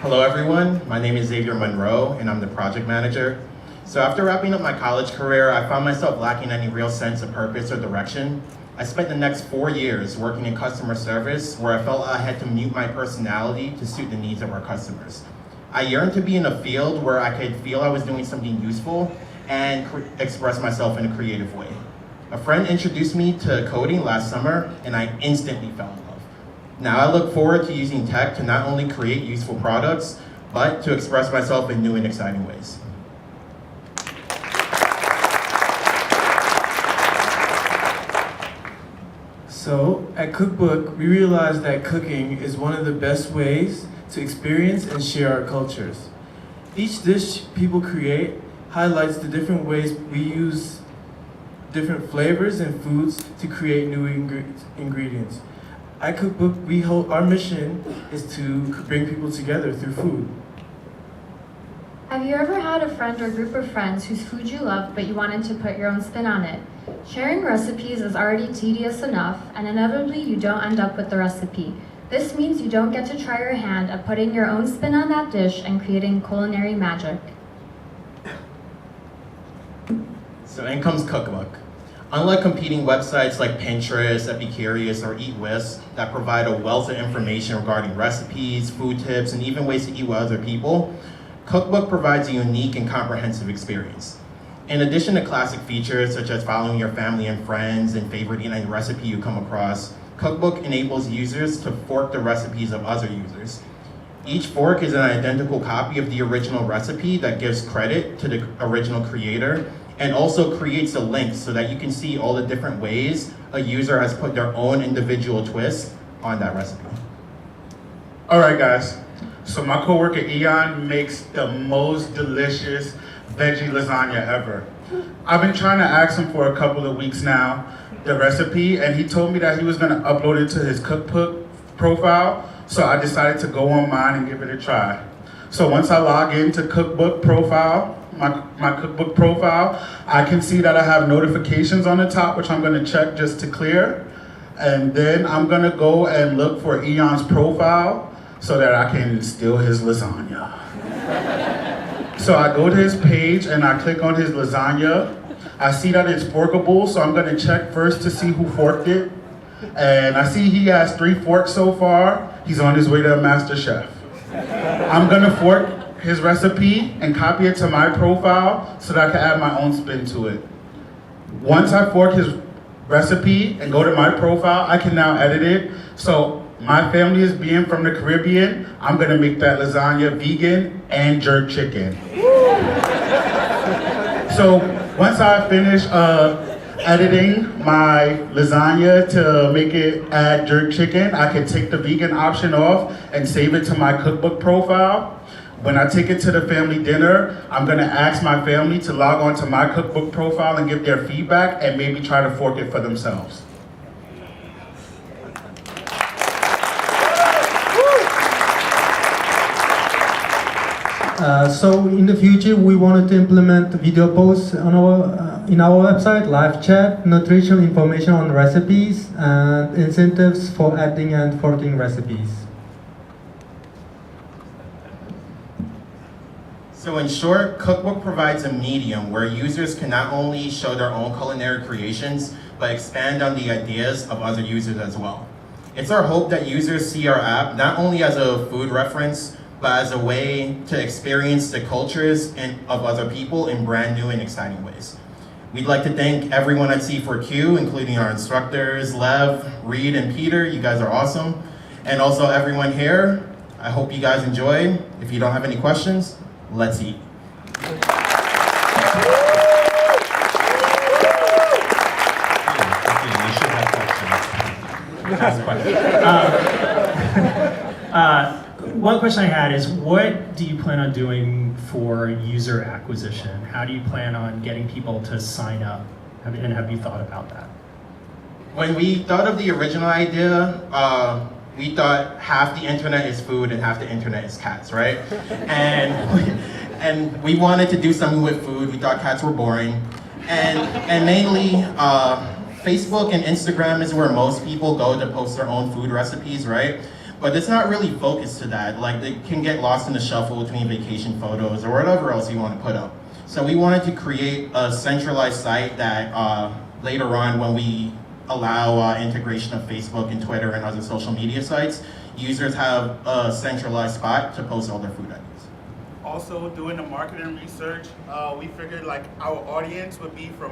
Hello everyone, my name is Xavier Monroe and I'm the project manager. So after wrapping up my college career, I found myself lacking any real sense of purpose or direction. I spent the next 4 years working in customer service where I felt I had to mute my personality to suit the needs of our customers. I yearned to be in a field where I could feel I was doing something useful and express myself in a creative way. A friend introduced me to coding last summer and I instantly fell in love. Now I look forward to using tech to not only create useful products, but to express myself in new and exciting ways. So, at Cookbook, we realized that cooking is one of the best ways to experience and share our cultures. Each dish people create highlights the different ways we use different flavors and foods to create new ingredients. At Cookbook, our mission is to bring people together through food. Have you ever had a friend or group of friends whose food you love but you wanted to put your own spin on it? Sharing recipes is already tedious enough, and inevitably you don't end up with the recipe. This means you don't get to try your hand at putting your own spin on that dish and creating culinary magic. So in comes Cookbook. Unlike competing websites like Pinterest, Epicurious, or Eat With that provide a wealth of information regarding recipes, food tips, and even ways to eat with other people, Cookbook provides a unique and comprehensive experience. In addition to classic features such as following your family and friends and favoriting any recipe you come across, Cookbook enables users to fork the recipes of other users. Each fork is an identical copy of the original recipe that gives credit to the original creator and also creates a link so that you can see all the different ways a user has put their own individual twist on that recipe. All right, guys. So my coworker Eon makes the most delicious veggie lasagna ever. I've been trying to ask him for a couple of weeks now the recipe, and he told me that he was gonna upload it to his cookbook profile, so I decided to go on mine and give it a try. So once I log into cookbook profile, my cookbook profile, I can see that I have notifications on the top, which I'm gonna check just to clear. And then I'm gonna go and look for Eon's profile so that I can steal his lasagna. So I go to his page and I click on his lasagna. I see that it's forkable, so I'm gonna check first to see who forked it. And I see he has 3 forks so far. He's on his way to a master chef. I'm gonna fork his recipe and copy it to my profile so that I can add my own spin to it. Once I fork his recipe and go to my profile, I can now edit it. So my family is being from the Caribbean. I'm gonna make that lasagna vegan and jerk chicken. So once I finish editing my lasagna to make it add jerk chicken, I can take the vegan option off and save it to my cookbook profile. When I take it to the family dinner, I'm gonna ask my family to log on to my cookbook profile and give their feedback and maybe try to fork it for themselves. So in the future, we wanted to implement video posts on in our website, live chat, nutritional information on recipes, and incentives for adding and forking recipes. So in short, Cookbook provides a medium where users can not only show their own culinary creations, but expand on the ideas of other users as well. It's our hope that users see our app not only as a food reference, but as a way to experience the cultures of other people in brand new and exciting ways. We'd like to thank everyone at C4Q, including our instructors, Lev, Reed, and Peter. You guys are awesome. And also everyone here. I hope you guys enjoy. If you don't have any questions, let's eat. One question I had is, what do you plan on doing for user acquisition? How do you plan on getting people to sign up? And have you thought about that? When we thought of the original idea, we thought half the internet is food and half the internet is cats, right? And we wanted to do something with food. We thought cats were boring. And mainly, Facebook and Instagram is where most people go to post their own food recipes, right? But it's not really focused to that. Like, it can get lost in the shuffle between vacation photos or whatever else you want to put up. So we wanted to create a centralized site that later on, when we allow integration of Facebook and Twitter and other social media sites, users have a centralized spot to post all their food ideas. Also, doing the marketing research, we figured like our audience would be from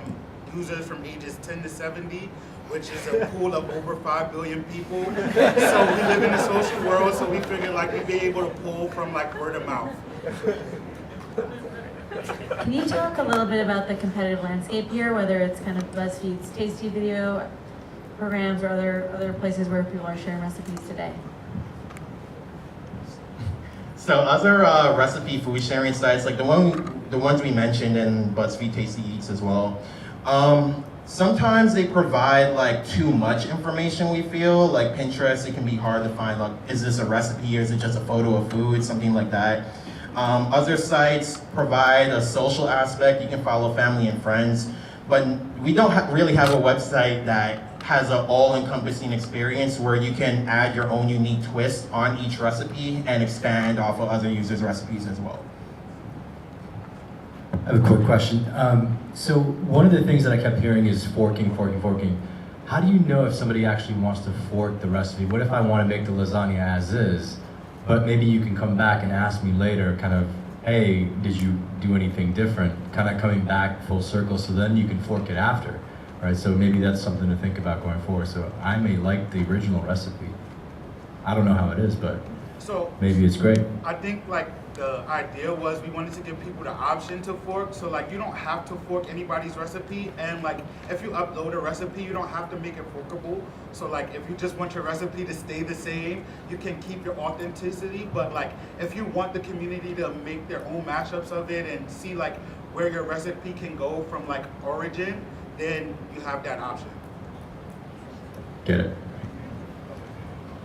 users from ages 10 to 70, which is a pool of over 5 billion people. So we live in a social world, so we figured like we'd be able to pull from like word of mouth. Can you talk a little bit about the competitive landscape here, whether it's kind of BuzzFeed's Tasty Video programs or other places where people are sharing recipes today? So other recipe food sharing sites, like the ones we mentioned, and BuzzFeed Tasty Eats as well, sometimes they provide like too much information, we feel. Like Pinterest, it can be hard to find, like, is this a recipe or is it just a photo of food, something like that. Other sites provide a social aspect. You can follow family and friends, but we don't really have a website that has an all-encompassing experience where you can add your own unique twist on each recipe and expand off of other users' recipes as well. I have a quick question. So one of the things that I kept hearing is forking. How do you know if somebody actually wants to fork the recipe? What if I want to make the lasagna as is, but maybe you can come back and ask me later, kind of, hey, did you do anything different? Kind of coming back full circle, so then you can fork it after, right? So maybe that's something to think about going forward. So I may like the original recipe. I don't know how it is, but maybe it's great. I think like the idea was we wanted to give people the option to fork, so like you don't have to fork anybody's recipe, and like if you upload a recipe, you don't have to make it forkable. So like if you just want your recipe to stay the same, you can keep your authenticity, but like if you want the community to make their own mashups of it and see like where your recipe can go from like origin, then you have that option. Get it?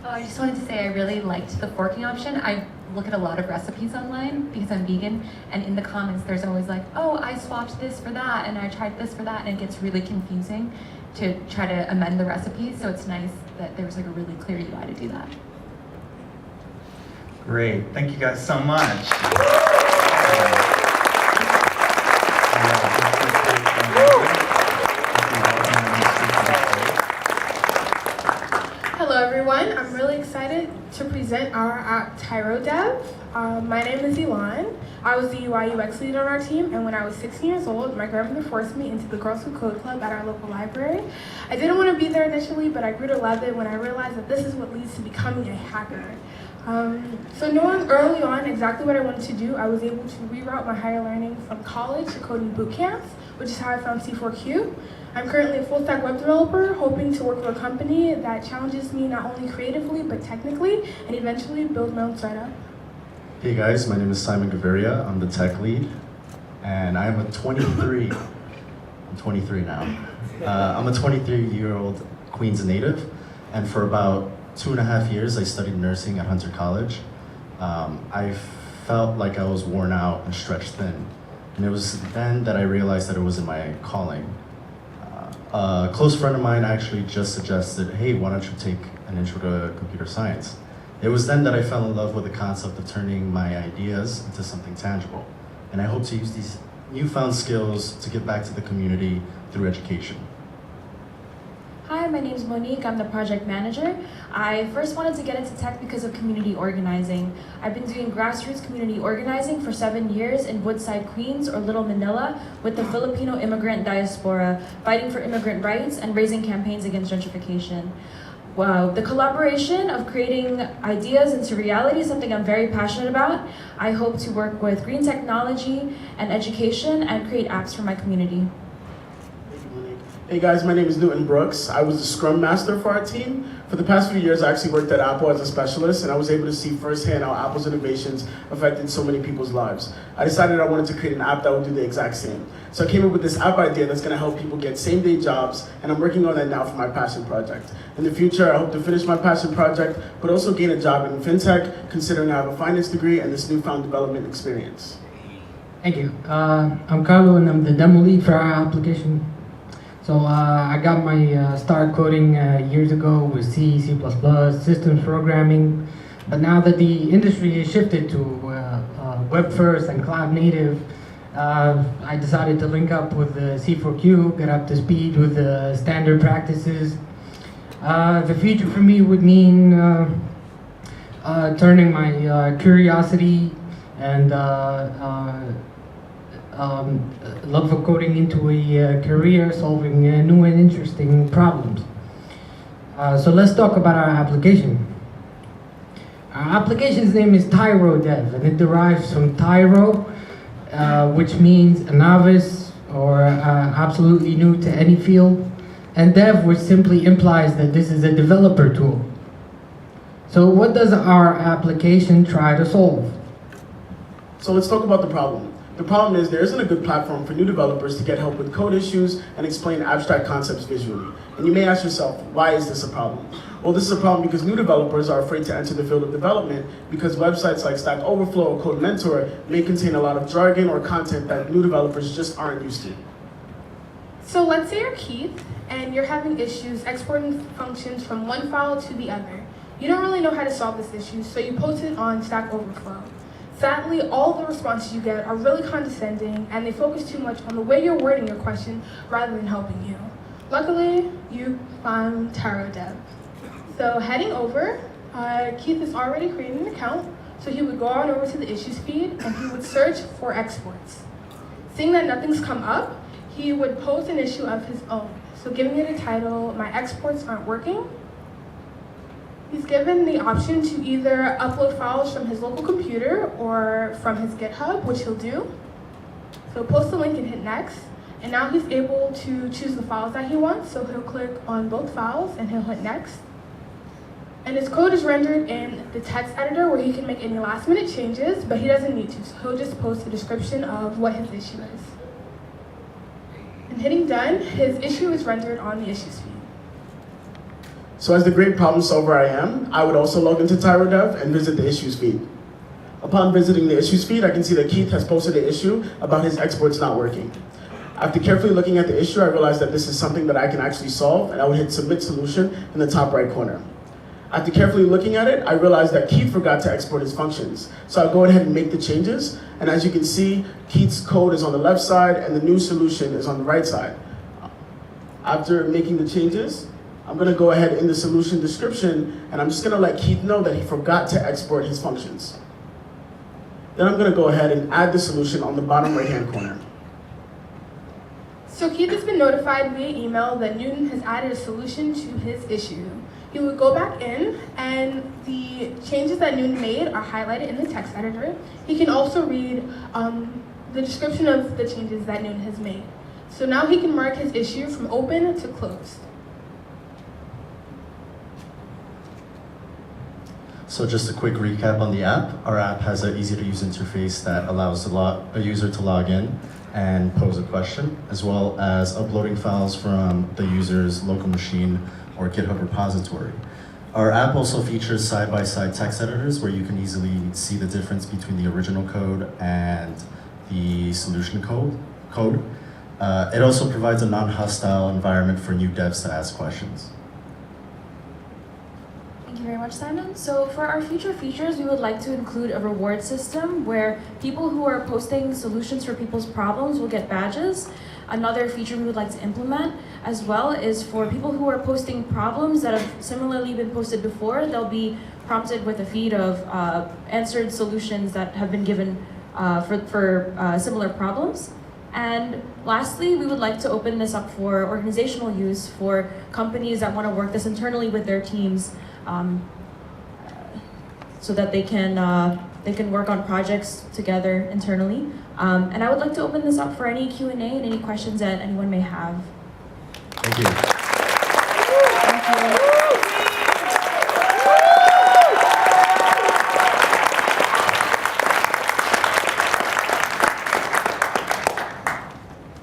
Oh, I just wanted to say I really liked the forking option. I look at a lot of recipes online because I'm vegan, and in the comments there's always like, oh, I swapped this for that and I tried this for that, and it gets really confusing to try to amend the recipes, so it's nice that there was like a really clear UI to do that. Great, thank you guys so much. Hello everyone, I'm really excited to present our app Tyro Dev. My name is Elon. I was the UI UX lead on our team, and when I was 16 years old, my grandmother forced me into the Girls Who Code Club at our local library. I didn't want to be there initially, but I grew to love it when I realized that this is what leads to becoming a hacker. So knowing early on exactly what I wanted to do, I was able to reroute my higher learning from college to coding boot camps, which is how I found C4Q. I'm currently a full-stack web developer, hoping to work with a company that challenges me not only creatively, but technically, and eventually build my own startup. Hey guys, my name is Simon Gaviria. I'm the tech lead, and I'm a 23. I'm 23 now. I'm a 23-year-old Queens native, and for about 2.5 years, I studied nursing at Hunter College. I felt like I was worn out and stretched thin, and it was then that I realized that it wasn't my calling. A close friend of mine actually just suggested, hey, why don't you take an intro to computer science? It was then that I fell in love with the concept of turning my ideas into something tangible. And I hope to use these newfound skills to give back to the community through education. Hi, my name is Monique. I'm the project manager. I first wanted to get into tech because of community organizing. I've been doing grassroots community organizing for 7 years in Woodside, Queens, or Little Manila, with the Filipino immigrant diaspora, fighting for immigrant rights and raising campaigns against gentrification. Wow, the collaboration of creating ideas into reality is something I'm very passionate about. I hope to work with green technology and education and create apps for my community. Hey guys, my name is Newton Brooks. I was the Scrum Master for our team. For the past few years, I actually worked at Apple as a specialist, and I was able to see firsthand how Apple's innovations affected so many people's lives. I decided I wanted to create an app that would do the exact same. So I came up with this app idea that's going to help people get same-day jobs, and I'm working on that now for my passion project. In the future, I hope to finish my passion project, but also gain a job in fintech, considering I have a finance degree and this newfound development experience. Thank you. I'm Carlo, and I'm the demo lead for our application. So I got my start coding years ago with C, C++, systems programming. But now that the industry has shifted to web first and cloud native, I decided to link up with the C4Q, get up to speed with the standard practices. The future for me would mean turning my curiosity and love for coding into a career solving new and interesting problems. So let's talk about our application. Our application's name is Tyro Dev, and it derives from Tyro, which means a novice or absolutely new to any field, and Dev, which simply implies that this is a developer tool. So what does our application try to solve? So let's talk about the problem. The problem is there isn't a good platform for new developers to get help with code issues and explain abstract concepts visually. And you may ask yourself, why is this a problem? Well, this is a problem because new developers are afraid to enter the field of development because websites like Stack Overflow or Code Mentor may contain a lot of jargon or content that new developers just aren't used to. So let's say you're Keith, and you're having issues exporting functions from one file to the other. You don't really know how to solve this issue, so you post it on Stack Overflow. Sadly, all the responses you get are really condescending, and they focus too much on the way you're wording your question rather than helping you. Luckily, you found TyroDev. So heading over, Keith has already created an account, so he would go on over to the issues feed and he would search for exports. Seeing that nothing's come up, he would post an issue of his own. So giving it a title, "My Exports Aren't Working." He's given the option to either upload files from his local computer or from his GitHub, which he'll do. So post the link and hit next. And now he's able to choose the files that he wants. So he'll click on both files and he'll hit next. And his code is rendered in the text editor where he can make any last minute changes, but he doesn't need to. So he'll just post a description of what his issue is. And hitting done, his issue is rendered on the issues feed. So as the great problem solver I am, I would also log into TyroDev and visit the issues feed. Upon visiting the issues feed, I can see that Keith has posted an issue about his exports not working. After carefully looking at the issue, I realized that this is something that I can actually solve, and I would hit submit solution in the top right corner. After carefully looking at it, I realized that Keith forgot to export his functions. So I'll go ahead and make the changes. And as you can see, Keith's code is on the left side and the new solution is on the right side. After making the changes, I'm gonna go ahead in the solution description and I'm just gonna let Keith know that he forgot to export his functions. Then I'm gonna go ahead and add the solution on the bottom right-hand corner. So Keith has been notified via email that Newton has added a solution to his issue. He would go back in and the changes that Newton made are highlighted in the text editor. He can also read the description of the changes that Newton has made. So now he can mark his issue from open to closed. So just a quick recap on the app. Our app has an easy to use interface that allows a user to log in and pose a question, as well as uploading files from the user's local machine or GitHub repository. Our app also features side-by-side text editors where you can easily see the difference between the original code and the solution code. It also provides a non-hostile environment for new devs to ask questions. Thank you very much, Simon. So for our future features, we would like to include a reward system where people who are posting solutions for people's problems will get badges. Another feature we would like to implement as well is for people who are posting problems that have similarly been posted before, they'll be prompted with a feed of answered solutions that have been given for similar problems. And lastly, we would like to open this up for organizational use for companies that want to work this internally with their teams so that they can work on projects together internally. And I would like to open this up for any Q&A and any questions that anyone may have. Thank you. Thank you.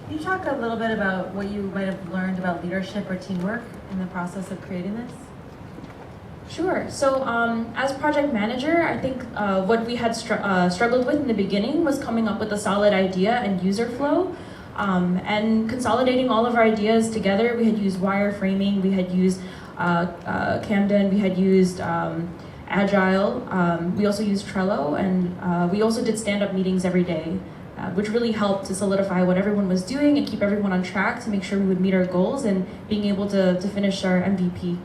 Can you talk a little bit about what you might have learned about leadership or teamwork in the process of creating this? Sure. So as project manager, I think what we had struggled with in the beginning was coming up with a solid idea and user flow. And consolidating all of our ideas together. We had used wireframing, we had used Camden, we had used Agile, we also used Trello, and we also did stand-up meetings every day, which really helped to solidify what everyone was doing and keep everyone on track to make sure we would meet our goals and being able to finish our MVP.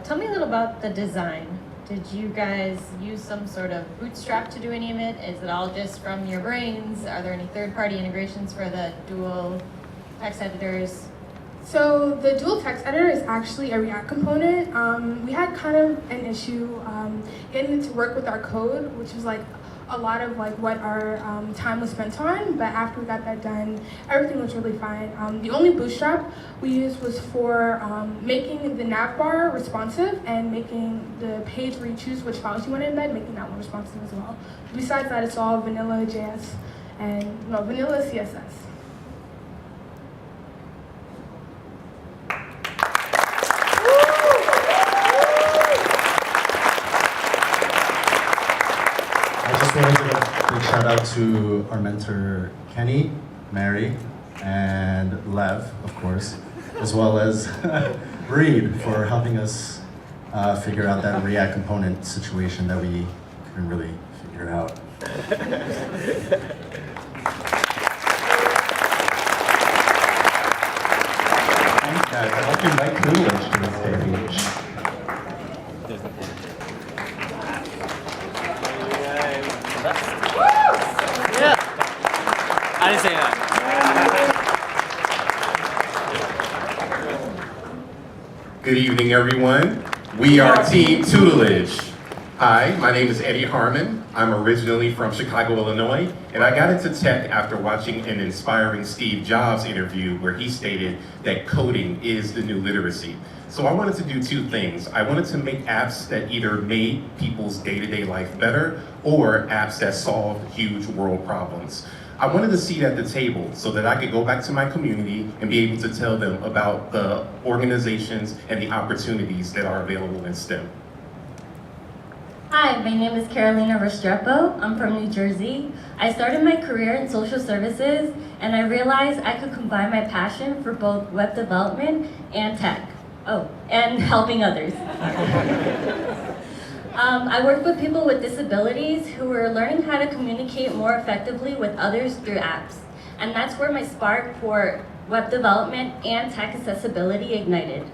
Tell me a little about the design. Did you guys use some sort of bootstrap to do any of it? Is it all just from your brains? Are there any third-party integrations for the dual text editors? So the dual text editor is actually a React component. We had kind of an issue getting it to work with our code, which was like a lot of like what our time was spent on, but after we got that done, everything was really fine. The only bootstrap we used was for making the nav bar responsive and making the page where you choose which files you want to embed, making that one responsive as well. Besides that, it's all vanilla JS and vanilla CSS. I just wanted to give a big shout out to our mentor, Kenny, Mary, and Lev, of course, as well as Reed for helping us figure out that React component situation that we couldn't really figure out. Thanks, guys. I hope you invite Tutelage to the stage. I didn't say that. Good evening, everyone. We are Team Tutelage. Hi, my name is Eddie Harmon. I'm originally from Chicago, Illinois, and I got into tech after watching an inspiring Steve Jobs interview where he stated that coding is the new literacy. So I wanted to do two things. I wanted to make apps that either made people's day-to-day life better or apps that solved huge world problems. I wanted a seat at the table so that I could go back to my community and be able to tell them about the organizations and the opportunities that are available in STEM. Hi, my name is Carolina Restrepo. I'm from New Jersey. I started my career in social services, and I realized I could combine my passion for both web development and tech. Oh, and helping others. I work with people with disabilities who are learning how to communicate more effectively with others through apps. And that's where my spark for web development and tech accessibility ignited.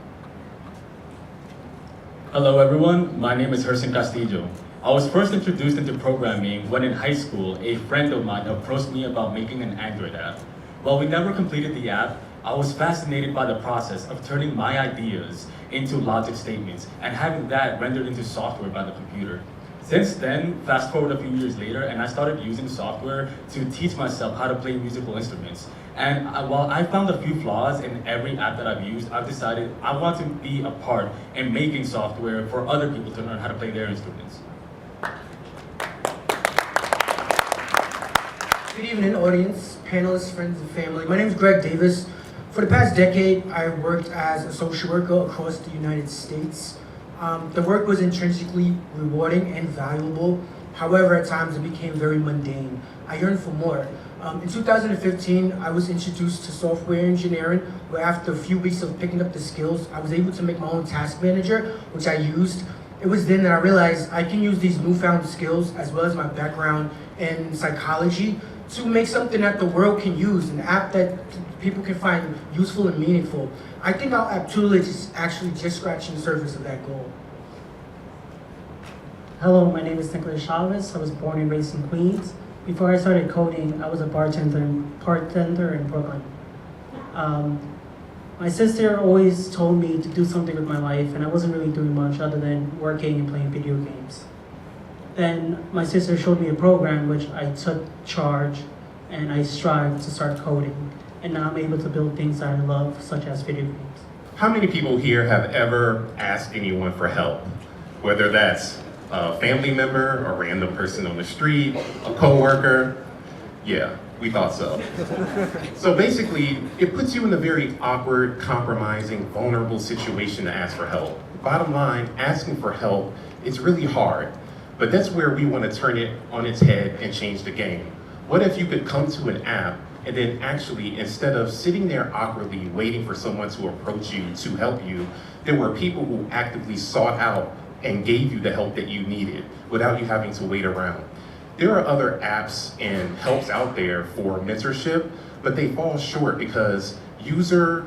Hello everyone, my name is Herson Castillo. I was first introduced into programming when in high school, a friend of mine approached me about making an Android app. While we never completed the app, I was fascinated by the process of turning my ideas into logic statements and having that rendered into software by the computer. Since then, fast forward a few years later, and I started using software to teach myself how to play musical instruments. And while I found a few flaws in every app that I've used, I've decided I want to be a part in making software for other people to learn how to play their instruments. Good evening, audience, panelists, friends, and family. My name is Greg Davis. For the past decade, I worked as a social worker across the United States. The work was intrinsically rewarding and valuable. However, at times it became very mundane. I yearned for more. In 2015, I was introduced to software engineering, where after a few weeks of picking up the skills, I was able to make my own task manager, which I used. It was then that I realized I can use these newfound skills, as well as my background in psychology, to make something that the world can use, an app that people can find useful and meaningful. I think our app Tutelage is actually just scratching the surface of that goal. Hello, my name is Nicholas Chavez. I was born and raised in Queens. Before I started coding, I was a bartender in Brooklyn. My sister always told me to do something with my life, and I wasn't really doing much other than working and playing video games. Then my sister showed me a program which I took charge, and I strived to start coding. And now I'm able to build things that I love, such as video games. How many people here have ever asked anyone for help? Whether that's a family member, a random person on the street, a coworker? Yeah, we thought so. So basically, it puts you in a very awkward, compromising, vulnerable situation to ask for help. Bottom line, asking for help is really hard, but that's where we want to turn it on its head and change the game. What if you could come to an app and then actually, instead of sitting there awkwardly waiting for someone to approach you to help you, there were people who actively sought out and gave you the help that you needed without you having to wait around. There are other apps and helps out there for mentorship, but they fall short because user,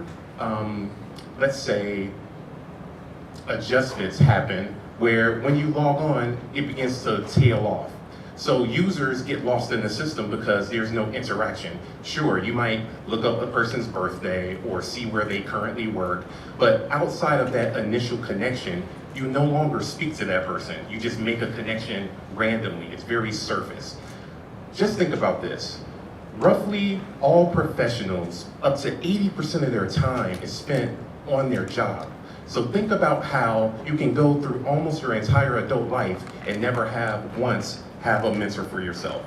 let's say, adjustments happen where when you log on, it begins to tail off. So users get lost in the system because there's no interaction. Sure, you might look up a person's birthday or see where they currently work, but outside of that initial connection, you no longer speak to that person. You just make a connection randomly. It's very surface. Just think about this. Roughly all professionals, up to 80% of their time is spent on their job. So think about how you can go through almost your entire adult life and never have a mentor for yourself.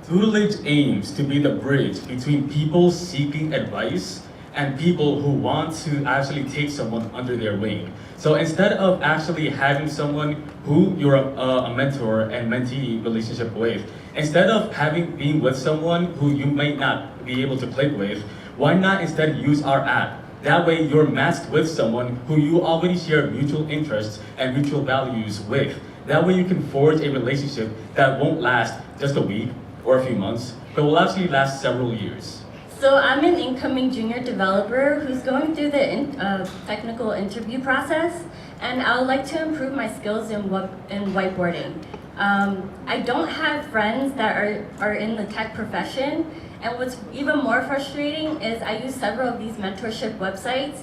Tutelage aims to be the bridge between people seeking advice and people who want to actually take someone under their wing. So instead of actually having someone who you're a mentor and mentee relationship with, instead of being with someone who you might not be able to click with, why not instead use our app? That way you're matched with someone who you already share mutual interests and mutual values with. That way you can forge a relationship that won't last just a week or a few months, but will actually last several years. So I'm an incoming junior developer who's going through the technical interview process, and I would like to improve my skills in whiteboarding. I don't have friends that are in the tech profession, and what's even more frustrating is I use several of these mentorship websites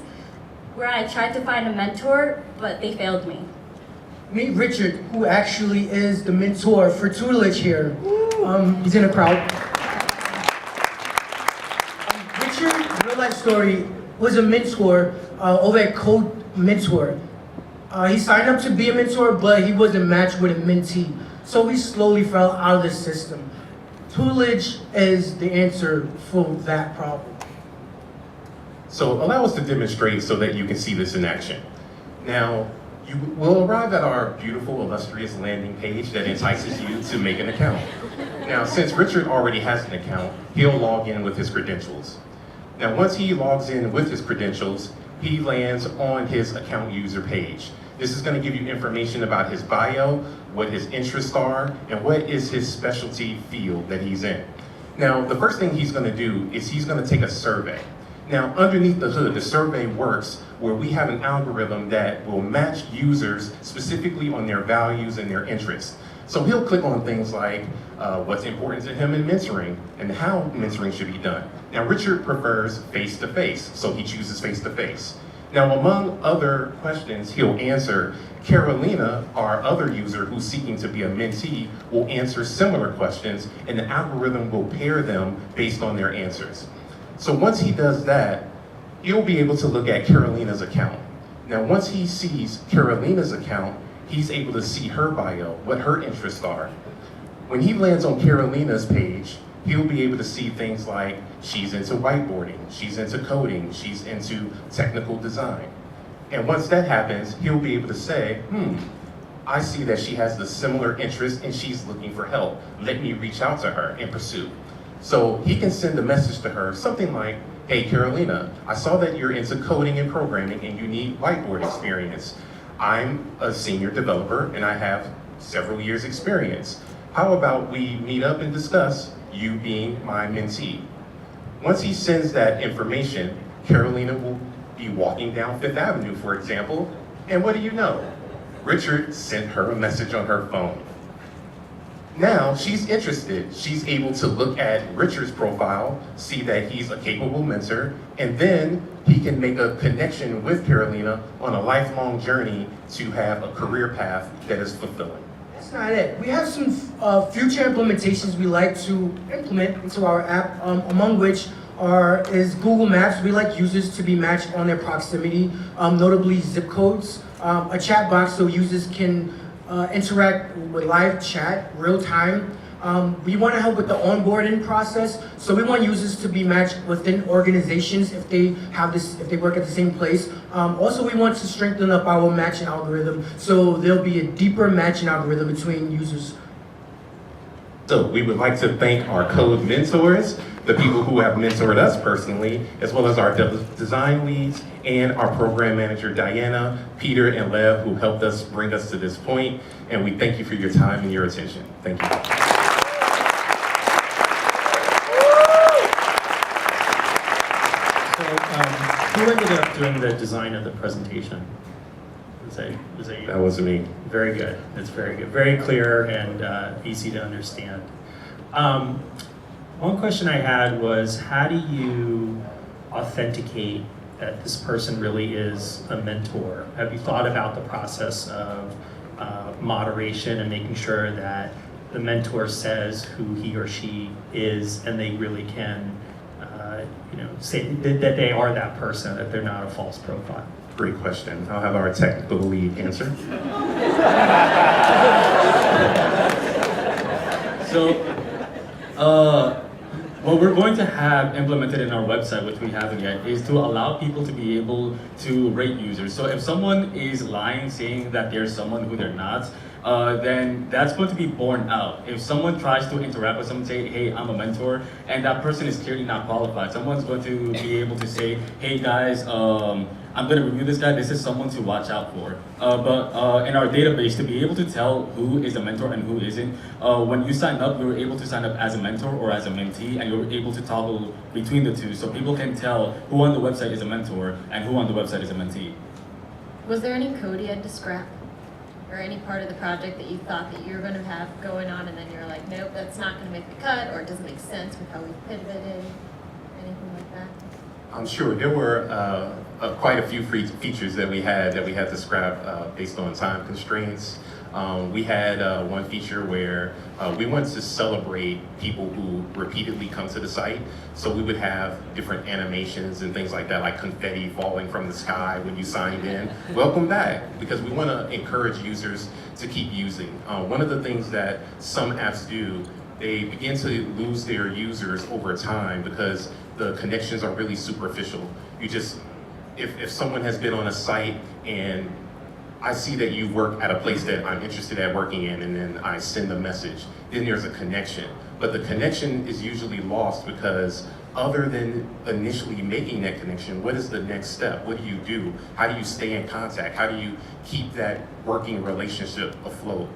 where I tried to find a mentor, but they failed me. Meet Richard, who actually is the mentor for tutelage here. He's in the crowd. Richard's real life story was a mentor over at Code Mentor. He signed up to be a mentor, but he wasn't matched with a mentee. So he slowly fell out of the system. Tutelage is the answer for that problem. So allow us to demonstrate so that you can see this in action. Now, you will arrive at our beautiful, illustrious landing page that entices you to make an account. Now, since Richard already has an account, he'll log in with his credentials. Now, once he logs in with his credentials, he lands on his account user page. This is going to give you information about his bio, what his interests are, and what is his specialty field that he's in. Now, the first thing he's going to do is he's going to take a survey. Now, underneath the hood, the survey works where we have an algorithm that will match users specifically on their values and their interests. So he'll click on things like what's important to him in mentoring and how mentoring should be done. Now, Richard prefers face-to-face, so he chooses face-to-face. Now, among other questions he'll answer, Carolina, our other user who's seeking to be a mentee, will answer similar questions, and the algorithm will pair them based on their answers. So once he does that, he'll be able to look at Carolina's account. Now, once he sees Carolina's account, he's able to see her bio, what her interests are. When he lands on Carolina's page, he'll be able to see things like she's into whiteboarding, she's into coding, she's into technical design. And once that happens, he'll be able to say, I see that she has the similar interest and she's looking for help. Let me reach out to her and pursue. So he can send a message to her, something like, hey Carolina, I saw that you're into coding and programming and you need whiteboard experience. I'm a senior developer and I have several years experience. How about we meet up and discuss you being my mentee? Once he sends that information, Carolina will be walking down Fifth Avenue, for example, and what do you know? Richard sent her a message on her phone. Now she's interested. She's able to look at Richard's profile, see that he's a capable mentor, and then he can make a connection with Carolina on a lifelong journey to have a career path that is fulfilling. That's not it. We have some future implementations we like to implement into our app, among which is Google Maps. We like users to be matched on their proximity, notably zip codes, a chat box so users can interact with live chat, real time. We want to help with the onboarding process, so we want users to be matched within organizations if they work at the same place. Also, we want to strengthen up our matching algorithm, so there'll be a deeper matching algorithm between users. So we would like to thank our code mentors, the people who have mentored us personally, as well as our design leads and our program manager, Diana, Peter, and Lev, who helped us bring us to this point. And we thank you for your time and your attention. Thank you. Who ended up doing the design of the presentation? That was me. Very good. That's very good. Very clear and easy to understand. One question I had was, how do you authenticate that this person really is a mentor? Have you thought about the process of moderation and making sure that the mentor says who he or she is and they really can say that they are that person, that they're not a false profile? Great question. I'll have our technical lead answer. What we're going to have implemented in our website, which we haven't yet, is to allow people to be able to rate users. So if someone is lying, saying that they're someone who they're not, then that's going to be borne out. If someone tries to interact with someone, say, hey, I'm a mentor, and that person is clearly not qualified, someone's going to be able to say, hey guys, I'm going to review this guy, this is someone to watch out for. But in our database, to be able to tell who is a mentor and who isn't, when you sign up, you were able to sign up as a mentor or as a mentee, and you were able to toggle between the two, so people can tell who on the website is a mentor and who on the website is a mentee. Was there any code you had to scrap? Or any part of the project that you thought that you were going to have going on and then you're like, nope, that's not going to make the cut, or it doesn't make sense with how we pivoted, anything like that? I'm sure there were quite a few features that we had to scrap based on time constraints. We had one feature where we wanted to celebrate people who repeatedly come to the site. So we would have different animations and things like that, like confetti falling from the sky when you signed in. Welcome back, because we want to encourage users to keep using. One of the things that some apps do, they begin to lose their users over time because the connections are really superficial. You just, if someone has been on a site and I see that you work at a place that I'm interested at working in, and then I send a message, then there's a connection. But the connection is usually lost because other than initially making that connection, what is the next step? What do you do? How do you stay in contact? How do you keep that working relationship afloat?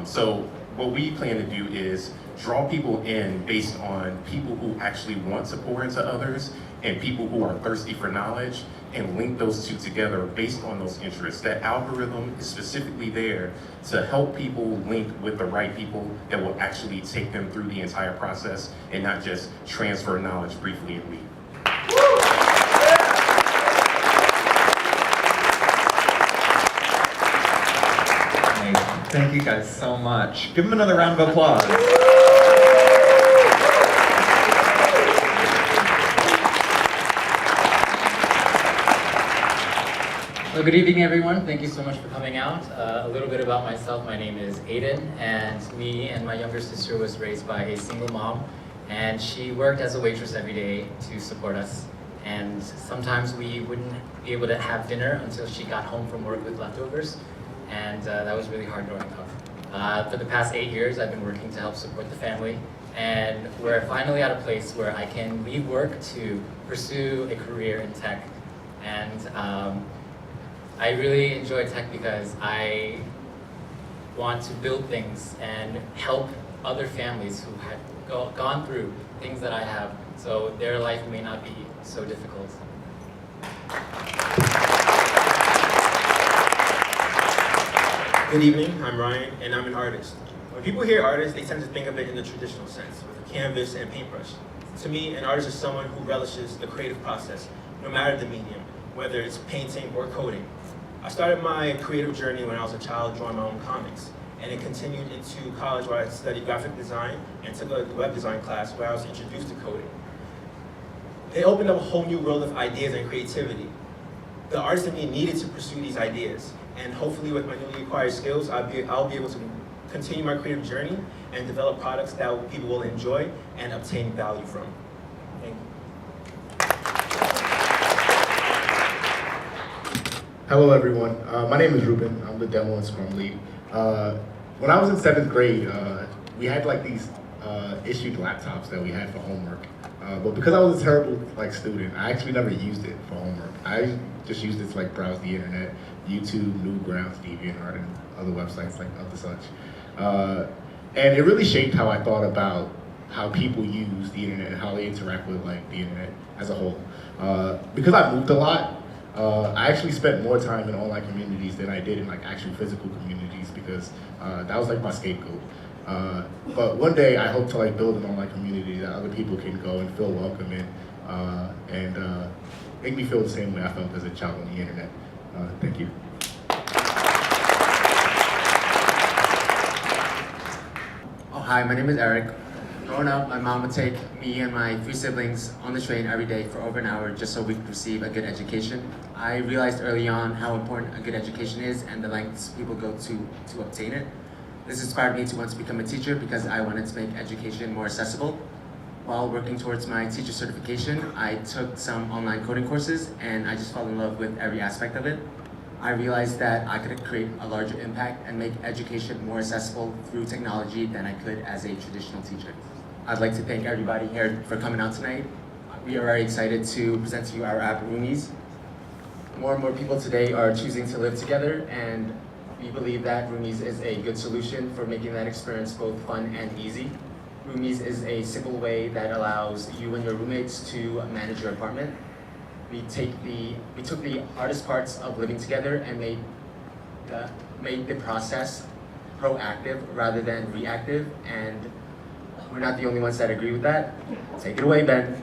So what we plan to do is draw people in based on people who actually want to pour into others and people who are thirsty for knowledge, and link those two together based on those interests. That algorithm is specifically there to help people link with the right people that will actually take them through the entire process and not just transfer knowledge briefly and leave. Thank you guys so much. Give them another round of applause. Well, good evening, everyone. Thank you so much for coming out. A little bit about myself. My name is Aiden, and me and my younger sister was raised by a single mom, and she worked as a waitress every day to support us. And sometimes we wouldn't be able to have dinner until she got home from work with leftovers, and that was really hard growing up. For the past 8 years, I've been working to help support the family, and we're finally at a place where I can leave work to pursue a career in tech. And I really enjoy tech because I want to build things and help other families who have gone through things that I have, so their life may not be so difficult. Good evening, I'm Ryan, and I'm an artist. When people hear artist, they tend to think of it in the traditional sense, with a canvas and paintbrush. To me, an artist is someone who relishes the creative process, no matter the medium, whether it's painting or coding. I started my creative journey when I was a child drawing my own comics, and it continued into college where I studied graphic design and took a web design class where I was introduced to coding. It opened up a whole new world of ideas and creativity. The artist in me needed to pursue these ideas, and hopefully with my newly acquired skills, I'll be able to continue my creative journey and develop products that people will enjoy and obtain value from. Thank you. Hello everyone, my name is Ruben. I'm the demo and Scrum lead. When I was in 7th grade, we had like these issued laptops that we had for homework. But because I was a terrible student, I actually never used it for homework. I just used it to browse the internet, YouTube, Newgrounds, DeviantArt, and other websites of the such. And it really shaped how I thought about how people use the internet and how they interact with the internet as a whole. Because I moved a lot, I actually spent more time in online communities than I did in actual physical communities because that was my scapegoat. But one day I hope to build an online community that other people can go and feel welcome in and make me feel the same way I felt as a child on the internet. Thank you. Oh, hi, my name is Eric. Growing up, my mom would take me and my 3 siblings on the train every day for over an hour just so we could receive a good education. I realized early on how important a good education is and the lengths people go to obtain it. This inspired me to want to become a teacher because I wanted to make education more accessible. while working towards my teacher certification, I took some online coding courses and I just fell in love with every aspect of it. I realized that I could create a larger impact and make education more accessible through technology than I could as a traditional teacher. I'd like to thank everybody here for coming out tonight. We are very excited to present to you our app, Roomies. More and more people today are choosing to live together, and we believe that Roomies is a good solution for making that experience both fun and easy. Roomies is a simple way that allows you and your roommates to manage your apartment. We took the hardest parts of living together and made the process proactive rather than reactive, and we're not the only ones that agree with that. Take it away, Ben.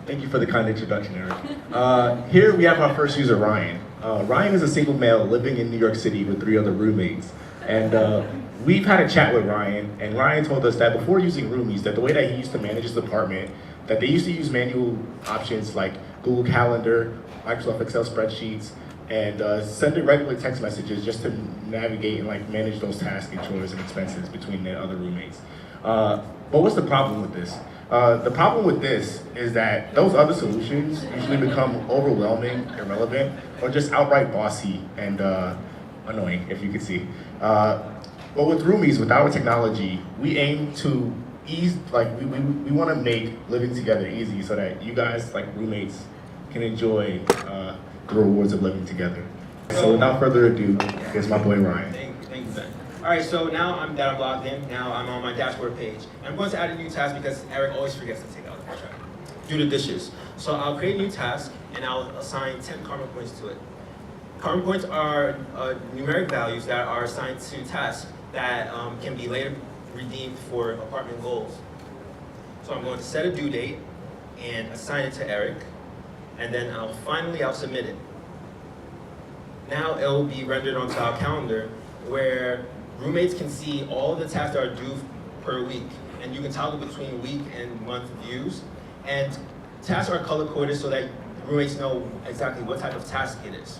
Thank you for the kind introduction, Eric. Here we have our first user, Ryan. Ryan is a single male living in New York City with 3 other roommates. And we've had a chat with Ryan, and Ryan told us that before using Roomies, that the way that he used to manage his apartment, that they used to use manual options like Google Calendar, Microsoft Excel spreadsheets, and send regular text messages just to navigate and like manage those tasks and chores and expenses between the other roommates. But what's the problem with this? The problem with this is that those other solutions usually become overwhelming, irrelevant, or just outright bossy and annoying, if you can see. But with Roomies, with our technology, we aim to ease, we want to make living together easy so that you guys, like roommates, can enjoy the rewards of living together. So without further ado, here's my boy Ryan. Thank you, Ben. All right, so now I'm logged in. Now I'm on my dashboard page. I'm going to add a new task because Eric always forgets to take out the trash. Do the dishes. So I'll create a new task and I'll assign 10 karma points to it. Karma points are numeric values that are assigned to tasks that can be later redeemed for apartment goals. So I'm going to set a due date and assign it to Eric, and then I'll submit it. Now it will be rendered onto our calendar where roommates can see all the tasks that are due per week, and you can toggle between week and month views. And tasks are color-coded so that roommates know exactly what type of task it is.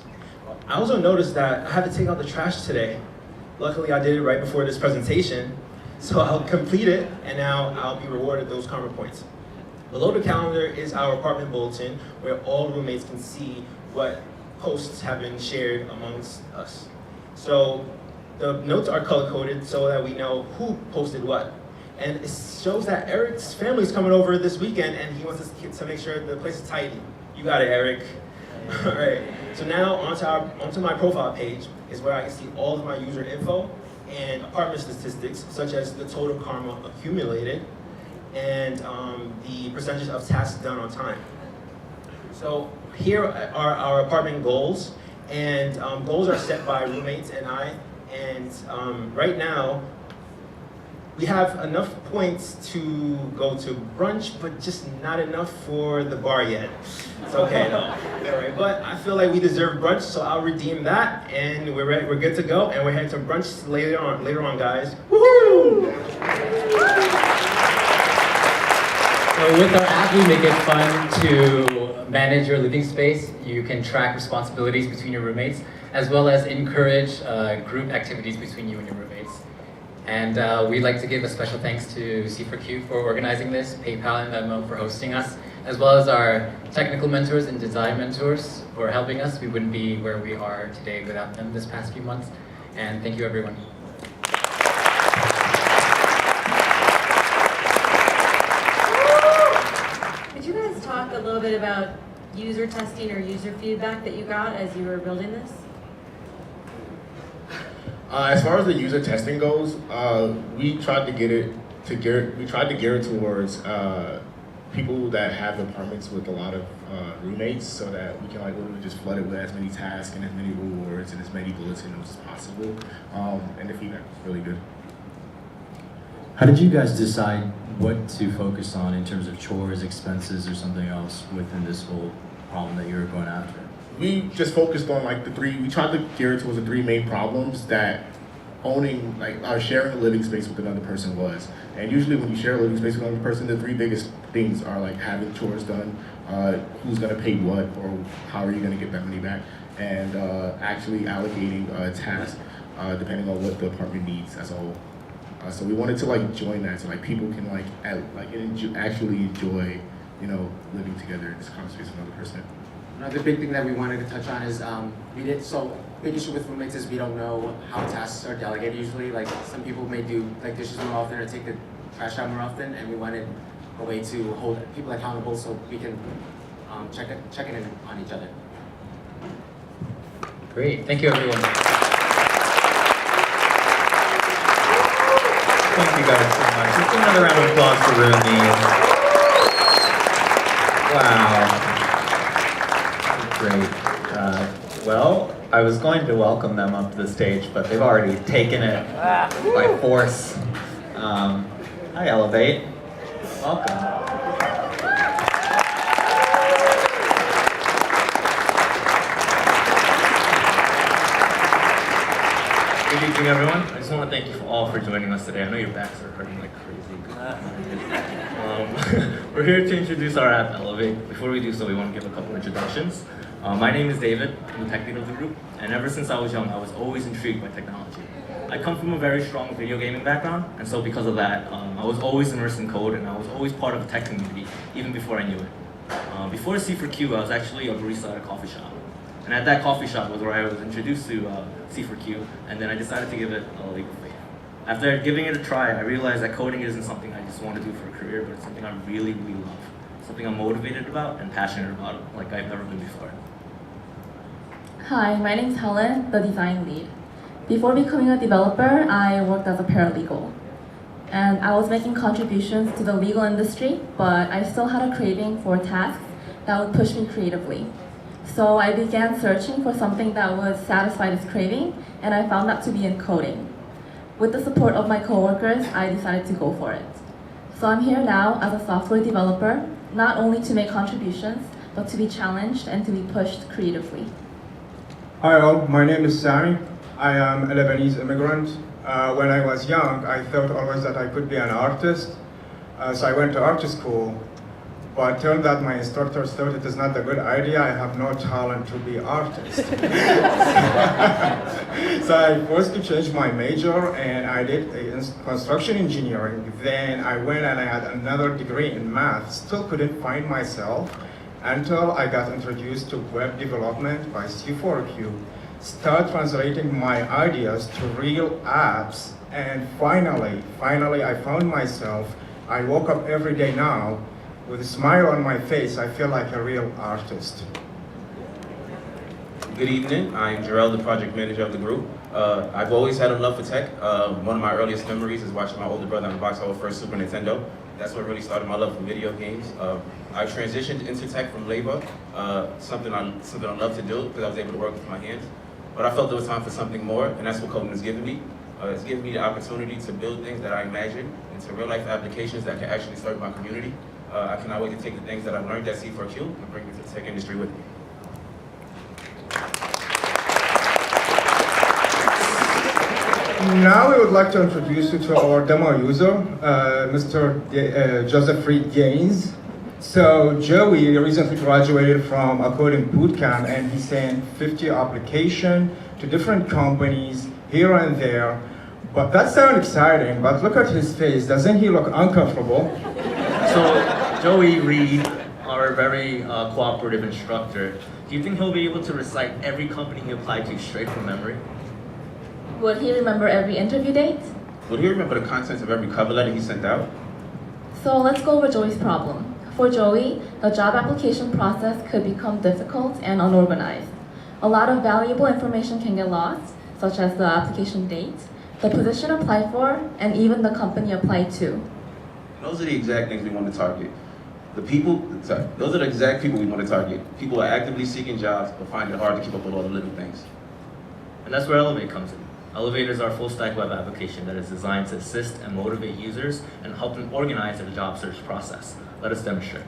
I also noticed that I had to take out the trash today. Luckily, I did it right before this presentation, so I'll complete it, and now I'll be rewarded those karma points. Below the calendar is our apartment bulletin, where all roommates can see what posts have been shared amongst us. So the notes are color-coded so that we know who posted what. And it shows that Eric's family is coming over this weekend, and he wants us to make sure the place is tidy. You got it, Eric. All right. So now onto my profile page is where I can see all of my user info and apartment statistics, such as the total karma accumulated and the percentage of tasks done on time. So here are our apartment goals, and goals are set by roommates and I. And right now, we have enough points to go to brunch, but just not enough for the bar yet. It's okay though. All right, but I feel like we deserve brunch, so I'll redeem that, and we're ready. We're good to go, and we're heading to brunch later on, guys. Woohoo! So with our app, we make it fun to manage your living space. You can track responsibilities between your roommates, as well as encourage group activities between you and your roommates. And we'd like to give a special thanks to C4Q for organizing this, PayPal and Venmo for hosting us, as well as our technical mentors and design mentors for helping us. We wouldn't be where we are today without them this past few months. And thank you, everyone. Could you guys talk a little bit about user testing or user feedback that you got as you were building this? As far as the user testing goes, we tried to gear it towards people that have apartments with a lot of roommates, so that we can like literally just flood it with as many tasks and as many rewards and as many bulletins as possible. And the feedback was really good. How did you guys decide what to focus on in terms of chores, expenses, or something else within this whole problem that you were going after? We just focused on like we tried to gear it towards the 3 main problems that owning, sharing a living space with another person was. And usually when you share a living space with another person, the 3 biggest things are like having chores done, who's gonna pay what, or how are you gonna get that money back, and actually allocating tasks depending on what the apartment needs as a whole. So we wanted to like join that, so like people can actually enjoy, you know, living together in this common space with another person. Another big thing that we wanted to touch on is big issue with roommates is we don't know how tasks are delegated usually. Like some people may do like dishes more often or take the trash out more often, and we wanted a way to hold people accountable so we can check in on each other. Great, thank you everyone. Thank you guys so much. Just another round of applause for Rooney. Wow. Great. Well, I was going to welcome them up to the stage, but they've already taken it by force. Hi, Elevate. Welcome. Good evening, everyone. I just want to thank you all for joining us today. I know your backs are hurting like crazy. We're here to introduce our app, Elevate. Before we do so, we want to give a couple introductions. My name is David. I'm the tech lead of the group, and ever since I was young, I was always intrigued by technology. I come from a very strong video gaming background, and so because of that, I was always immersed in code, and I was always part of a tech community, even before I knew it. Before C4Q, I was actually a barista at a coffee shop. And at that coffee shop was where I was introduced to C4Q, and then I decided to give it a leap of faith. After giving it a try, I realized that coding isn't something I just want to do for a career, but it's something I really, really love. Something I'm motivated about and passionate about, like I've never been before. Hi, my name's Helen, the design lead. Before becoming a developer, I worked as a paralegal. And I was making contributions to the legal industry, but I still had a craving for tasks that would push me creatively. So I began searching for something that would satisfy this craving, and I found that to be in coding. With the support of my coworkers, I decided to go for it. So I'm here now as a software developer, not only to make contributions, but to be challenged and to be pushed creatively. Hi all, my name is Sami. I am a Lebanese immigrant. When I was young, I thought always that I could be an artist. So I went to art school. But turned out my instructors thought it is not a good idea. I have no talent to be artist. So I forced to change my major, and I did construction engineering. Then I went and I had another degree in math. Still couldn't find myself until I got introduced to web development by C4Q. Start translating my ideas to real apps, and finally I found myself. I woke up every day now with a smile on my face. I feel like a real artist. Good evening, I'm Jarrell, the project manager of the group. I've always had a love for tech. One of my earliest memories is watching my older brother unbox our first Super Nintendo. That's what really started my love for video games. I transitioned into tech from labor, something I love to do because I was able to work with my hands. But I felt it was time for something more, and that's what coding has given me. It's given me the opportunity to build things that I imagine into real life applications that can actually serve my community. I cannot wait to take the things that I've learned at C4Q and bring it to the tech industry with me. Now we would like to introduce you to our demo user, Mr. Joseph Reed Gaines. So Joey recently graduated from a coding bootcamp, and he sent 50 applications to different companies here and there. But that sounds exciting, but look at his face. Doesn't he look uncomfortable? So Joey Reed, our very cooperative instructor, do you think he'll be able to recite every company he applied to straight from memory? Would he remember every interview date? Would he remember the contents of every cover letter he sent out? So let's go over Joey's problem. For Joey, the job application process could become difficult and unorganized. A lot of valuable information can get lost, such as the application date, the position applied for, and even the company applied to. Those are the exact things we want to target. Those are the exact people we want to target. People who are actively seeking jobs but find it hard to keep up with all the little things. And that's where Elevate comes in. Elevate is our full-stack web application that is designed to assist and motivate users and help them organize their job search process. Let us demonstrate.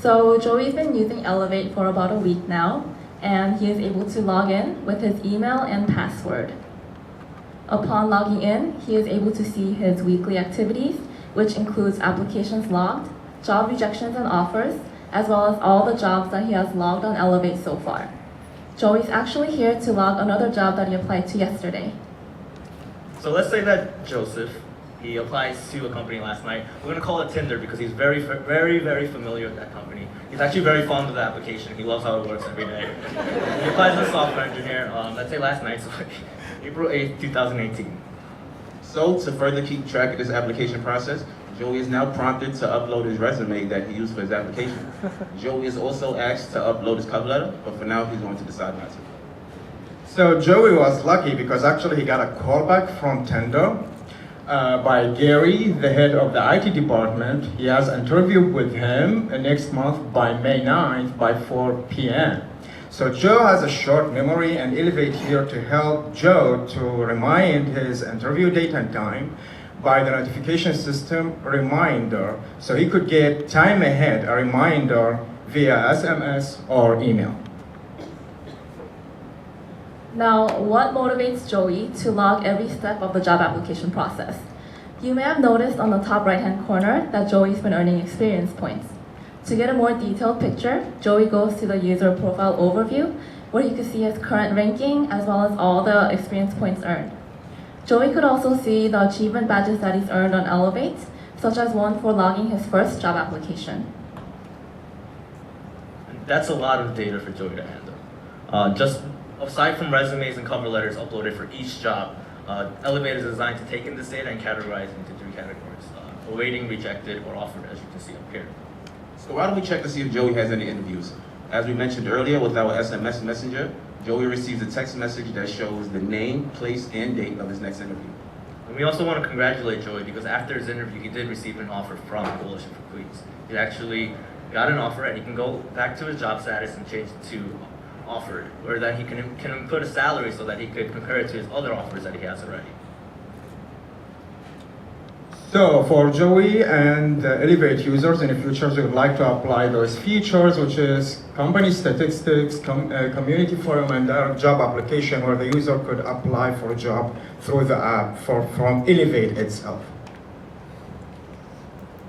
So Joey's been using Elevate for about a week now, and he is able to log in with his email and password. Upon logging in, he is able to see his weekly activities, which includes applications logged, job rejections and offers, as well as all the jobs that he has logged on Elevate so far. Joey's actually here to log another job that he applied to yesterday. So let's say that Joseph, he applies to a company last night. We're gonna call it Tinder because he's very, very familiar with that company. He's actually very fond of the application. He loves how it works every day. He applies as a software engineer, let's say last night, so April 8th, 2018. So to further keep track of this application process, Joey is now prompted to upload his resume that he used for his application. Joey is also asked to upload his cover letter, but for now he's going to decide not to. So Joey was lucky because actually he got a call back from Tinder by Gary, the head of the IT department. He has an interview with him next month by May 9th by 4 p.m. So Joe has a short memory, and Elevate here to help Joe to remind his interview date and time by the notification system reminder, so he could get time ahead a reminder via SMS or email. Now, what motivates Joey to log every step of the job application process? You may have noticed on the top right-hand corner that Joey's been earning experience points. To get a more detailed picture, Joey goes to the user profile overview, where you can see his current ranking as well as all the experience points earned. Joey could also see the achievement badges that he's earned on Elevate, such as one for logging his first job application. That's a lot of data for Joey to handle. Just aside from resumes and cover letters uploaded for each job, Elevate is designed to take in this data and categorize it into 3 categories: awaiting, rejected, or offered, as you can see up here. So why don't we check to see if Joey has any interviews? As we mentioned earlier with our SMS messenger, Joey receives a text message that shows the name, place, and date of his next interview. And we also want to congratulate Joey because after his interview, he did receive an offer from Coalition for Queens. He actually got an offer, and he can go back to his job status and change it to offered, or that he can input a salary so that he could compare it to his other offers that he has already. So for Joey and Elevate users in the future, we would like to apply those features, which is company statistics, community forum, and job application, where the user could apply for a job through the app from Elevate itself.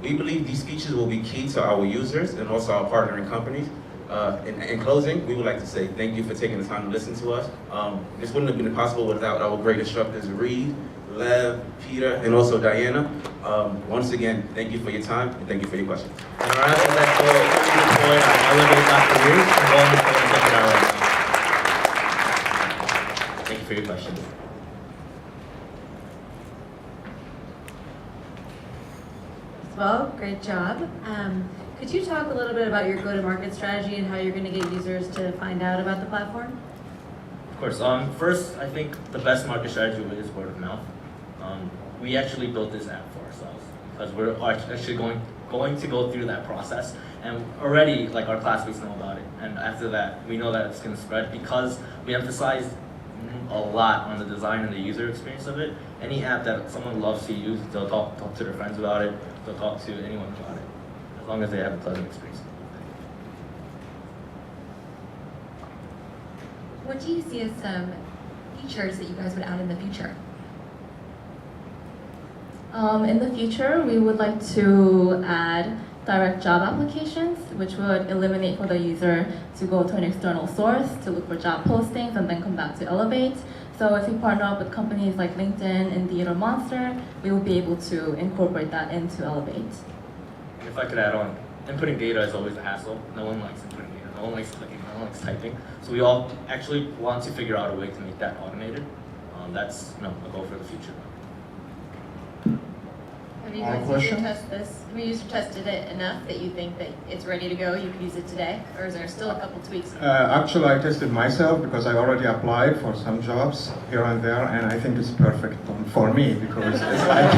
We believe these features will be key to our users and also our partnering companies. In closing, we would like to say thank you for taking the time to listen to us. This wouldn't have been possible without our great instructors, Reed, Lev, Peter, and also Diana. Once again, thank you for your time and thank you for your questions. And our app is actually deployed on Elevate.careers and go on the phone and check it out. Thank you for your questions. Well, great job. Could you talk a little bit about your go-to-market strategy and how you're going to get users to find out about the platform? Of course. First, I think the best market strategy is word of mouth. We actually built this app for ourselves because we're actually going to go through that process, and already like our classmates know about it. And after that, we know that it's going to spread because we emphasize a lot on the design and the user experience of it. Any app that someone loves to use, they'll talk to their friends about it. They'll talk to anyone about it, as long as they have a pleasant experience. What do you see as some features that you guys would add in the future? In the future, we would like to add direct job applications, which would eliminate for the user to go to an external source to look for job postings and then come back to Elevate. So if we partner up with companies like LinkedIn, Indeed, or Monster, we will be able to incorporate that into Elevate. And if I could add on, inputting data is always a hassle. No one likes inputting data. No one likes clicking. No one likes typing. So we all actually want to figure out a way to make that automated. That's a goal for the future. Have you guys user tested it enough that you think that it's ready to go, you could use it today? Or is there still a couple tweaks? Actually, I tested myself because I already applied for some jobs here and there, and I think it's perfect for me because it's like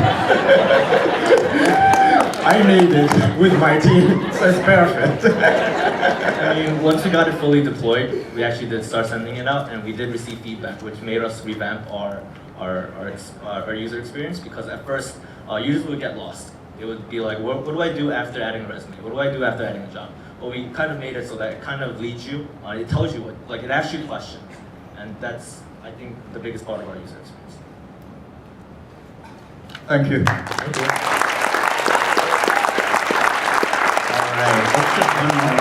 I made it with my team, so it's perfect. I mean, once we got it fully deployed, we actually did start sending it out, and we did receive feedback, which made us revamp our user experience. Because at first, users would get lost. It would be like, what do I do after adding a resume? What do I do after adding a job? Well, we kind of made it so that it kind of leads you. It tells you what, it asks you questions, and that's, I think, the biggest part of our user experience. Thank you. Thank you. Let's get one more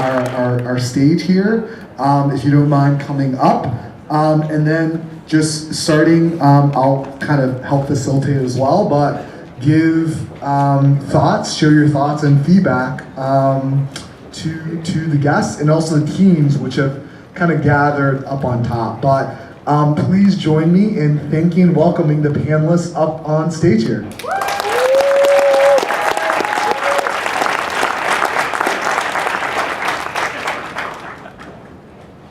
round on our stage here. If you don't mind coming up. And then just starting, I'll kind of help facilitate as well, but give thoughts, share your thoughts and feedback to the guests and also the teams which have kind of gathered up on top. But please join me in thanking and welcoming the panelists up on stage here.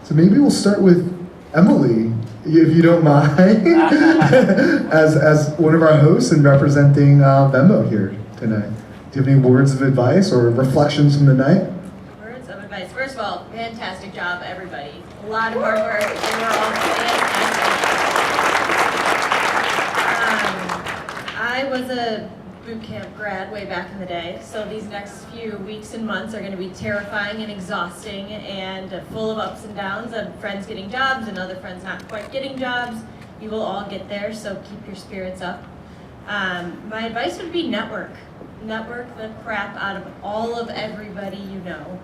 So maybe we'll start with Emily, if you don't mind, as one of our hosts and representing Venmo here tonight. Do you have any words of advice or reflections from the night? Words of advice. First of all, fantastic job, everybody. A lot of hard work. You were all fantastic. I was a boot camp grad way back in the day, so these next few weeks and months are going to be terrifying and exhausting and full of ups and downs of friends getting jobs and other friends not quite getting jobs. You will all get there, so keep your spirits up. My advice would be network. Network the crap out of all of everybody you know.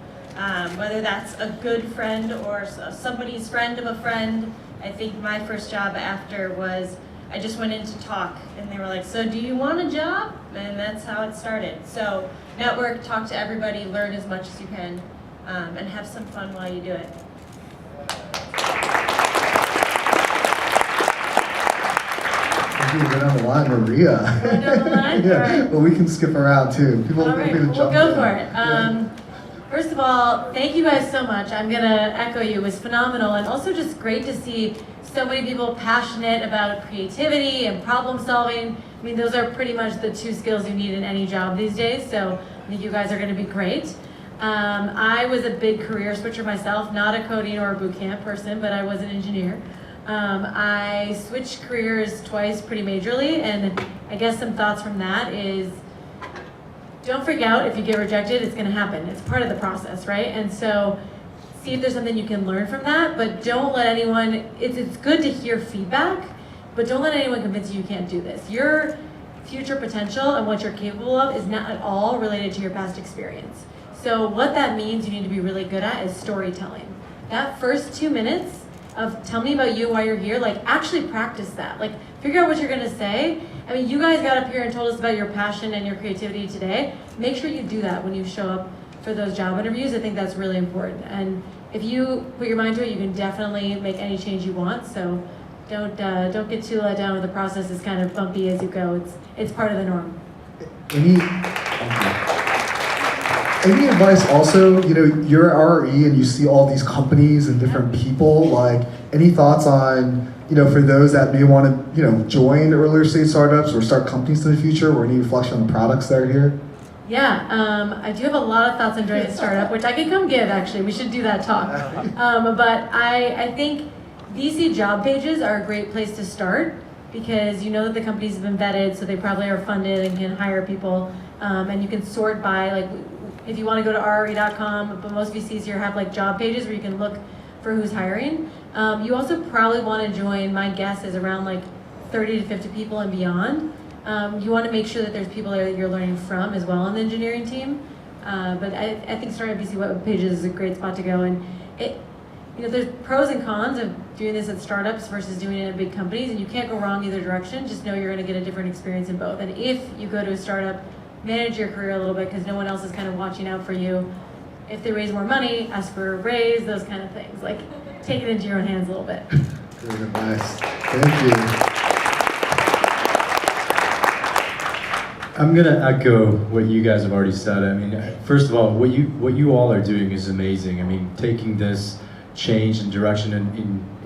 Whether that's a good friend or somebody's friend of a friend. I think my first job after was I just went in to talk, and they were like, so do you want a job? And that's how it started. So network, talk to everybody, learn as much as you can, and have some fun while you do it. Maybe we're down the line, Maria. We're down the line? Yeah, All right. well, we can skip around too. People All right, feel free to we'll jump go in. for it. Yeah. First of all, thank you guys so much. I'm gonna echo you. It was phenomenal, and also just great to see so many people passionate about creativity and problem solving. I mean, those are pretty much the two skills you need in any job these days, so I think you guys are gonna be great. I was a big career switcher myself, not a coding or a boot camp person, but I was an engineer. I switched careers twice pretty majorly, and I guess some thoughts from that is, don't freak out if you get rejected. It's going to happen. It's part of the process, right? And so see if there's something you can learn from that, but don't let anyone, it's good to hear feedback, but don't let anyone convince you can't do this. Your future potential and what you're capable of is not at all related to your past experience. So what that means you need to be really good at is storytelling. That first 2 minutes of tell me about you, why you're here, like actually practice that. Like figure out what you're gonna say. I mean, you guys got up here and told us about your passion and your creativity today. Make sure you do that when you show up for those job interviews. I think that's really important. And if you put your mind to it, you can definitely make any change you want. So don't get too let down with the process. It's kind of bumpy as you go. It's part of the norm. Any advice also, you know, you're at RE and you see all these companies and different people, like any thoughts on, you know, for those that may want to, you know, join earlier stage startups or start companies in the future, or any reflection on the products that are here? Yeah, I do have a lot of thoughts on joining a startup, which I could come give actually. We should do that talk. But I think VC job pages are a great place to start because you know that the companies have been vetted, so they probably are funded and can hire people. And you can sort by, like, if you want to go to RRE.com, but most VCs here have like job pages where you can look for who's hiring. You also probably want to join, my guess is around like 30 to 50 people and beyond. You want to make sure that there's people that you're learning from as well on the engineering team. But I think starting VC web pages is a great spot to go. And you know, there's pros and cons of doing this at startups versus doing it at big companies, and you can't go wrong either direction. Just know you're going to get a different experience in both. And if you go to a startup, manage your career a little bit because no one else is kind of watching out for you. If they raise more money, ask for a raise, those kind of things. Like, take it into your own hands a little bit. Great advice. Thank you. I'm gonna echo what you guys have already said. I mean, first of all, what you all are doing is amazing. I mean, taking this change and direction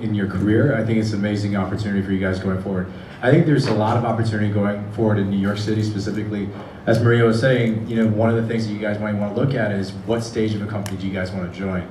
in your career, I think it's an amazing opportunity for you guys going forward. I think there's a lot of opportunity going forward in New York City specifically. As Maria was saying, you know, one of the things that you guys might want to look at is what stage of a company do you guys want to join?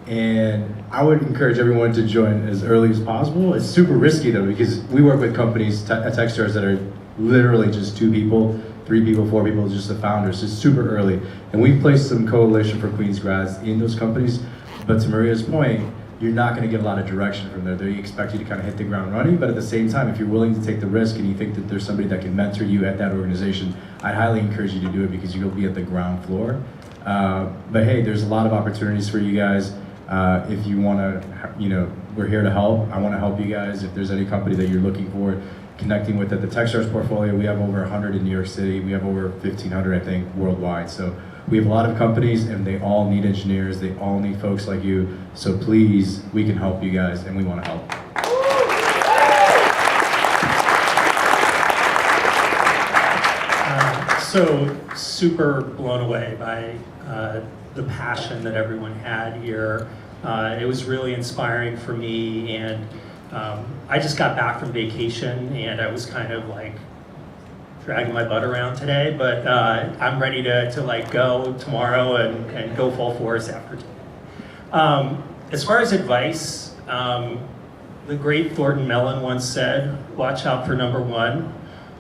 And I would encourage everyone to join as early as possible. It's super risky though, because we work with companies at Techstars that are literally just 2 people, 3 people, 4 people, just the founders. It's super early. And we've placed some Coalition for Queens grads in those companies. But to Maria's point, you're not going to get a lot of direction from there. They expect you to kind of hit the ground running, but at the same time, if you're willing to take the risk and you think that there's somebody that can mentor you at that organization, I'd highly encourage you to do it because you'll be at the ground floor. But hey, there's a lot of opportunities for you guys. If you want to, we're here to help. I want to help you guys. If there's any company that you're looking for, connecting with at the Techstars portfolio, we have over 100 in New York City. We have over 1,500, I think, worldwide. So we have a lot of companies, and they all need engineers. They all need folks like you. So please, we can help you guys, and we want to help. So super blown away by the passion that everyone had here. It was really inspiring for me, and I just got back from vacation, and I was kind of like dragging my butt around today, but I'm ready to like go tomorrow and go full force after today. As far as advice, the great Thornton Mellon once said, "Watch out for number one,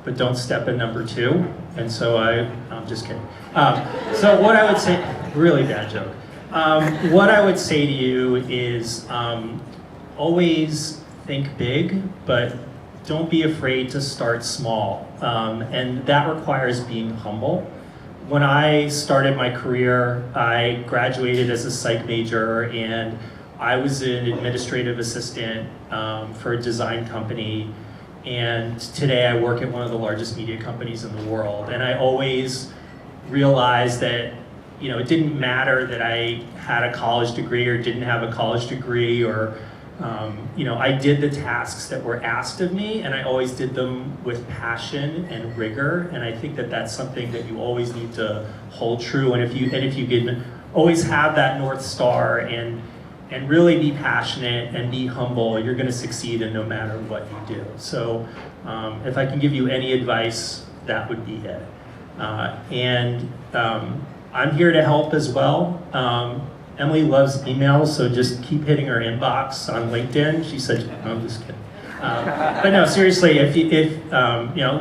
but don't step in number two." And so I'm just kidding. So what I would say, really bad joke. What I would say to you is always think big, but don't be afraid to start small. And that requires being humble. When I started my career, I graduated as a psych major, and I was an administrative assistant for a design company. And today I work at one of the largest media companies in the world. And I always realized that, it didn't matter that I had a college degree or didn't have a college degree, or, I did the tasks that were asked of me, and I always did them with passion and rigor. And I think that that's something that you always need to hold true. And if you can always have that North Star and really be passionate and be humble, you're going to succeed in no matter what you do. So if I can give you any advice, that would be it. I'm here to help as well. Emily loves emails, so just keep hitting her inbox on LinkedIn. She said, no, I'm just kidding. But no, seriously, if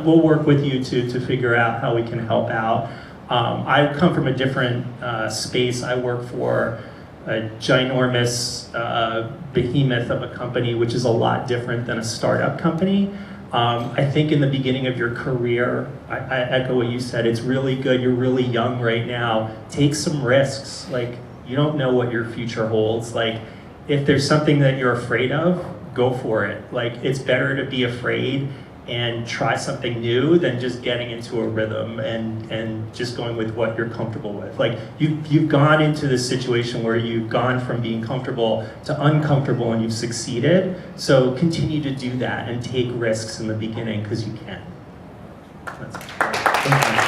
we'll work with you to figure out how we can help out. I come from a different space. I work for a ginormous behemoth of a company, which is a lot different than a startup company. I think in the beginning of your career, I echo what you said, it's really good, you're really young right now, take some risks. Like, you don't know what your future holds. Like, if there's something that you're afraid of, go for it. Like, it's better to be afraid and try something new than just getting into a rhythm and just going with what you're comfortable with. Like, you've gone into this situation where you've gone from being comfortable to uncomfortable, and you've succeeded. So continue to do that and take risks in the beginning, because you can. That's it. Thank you.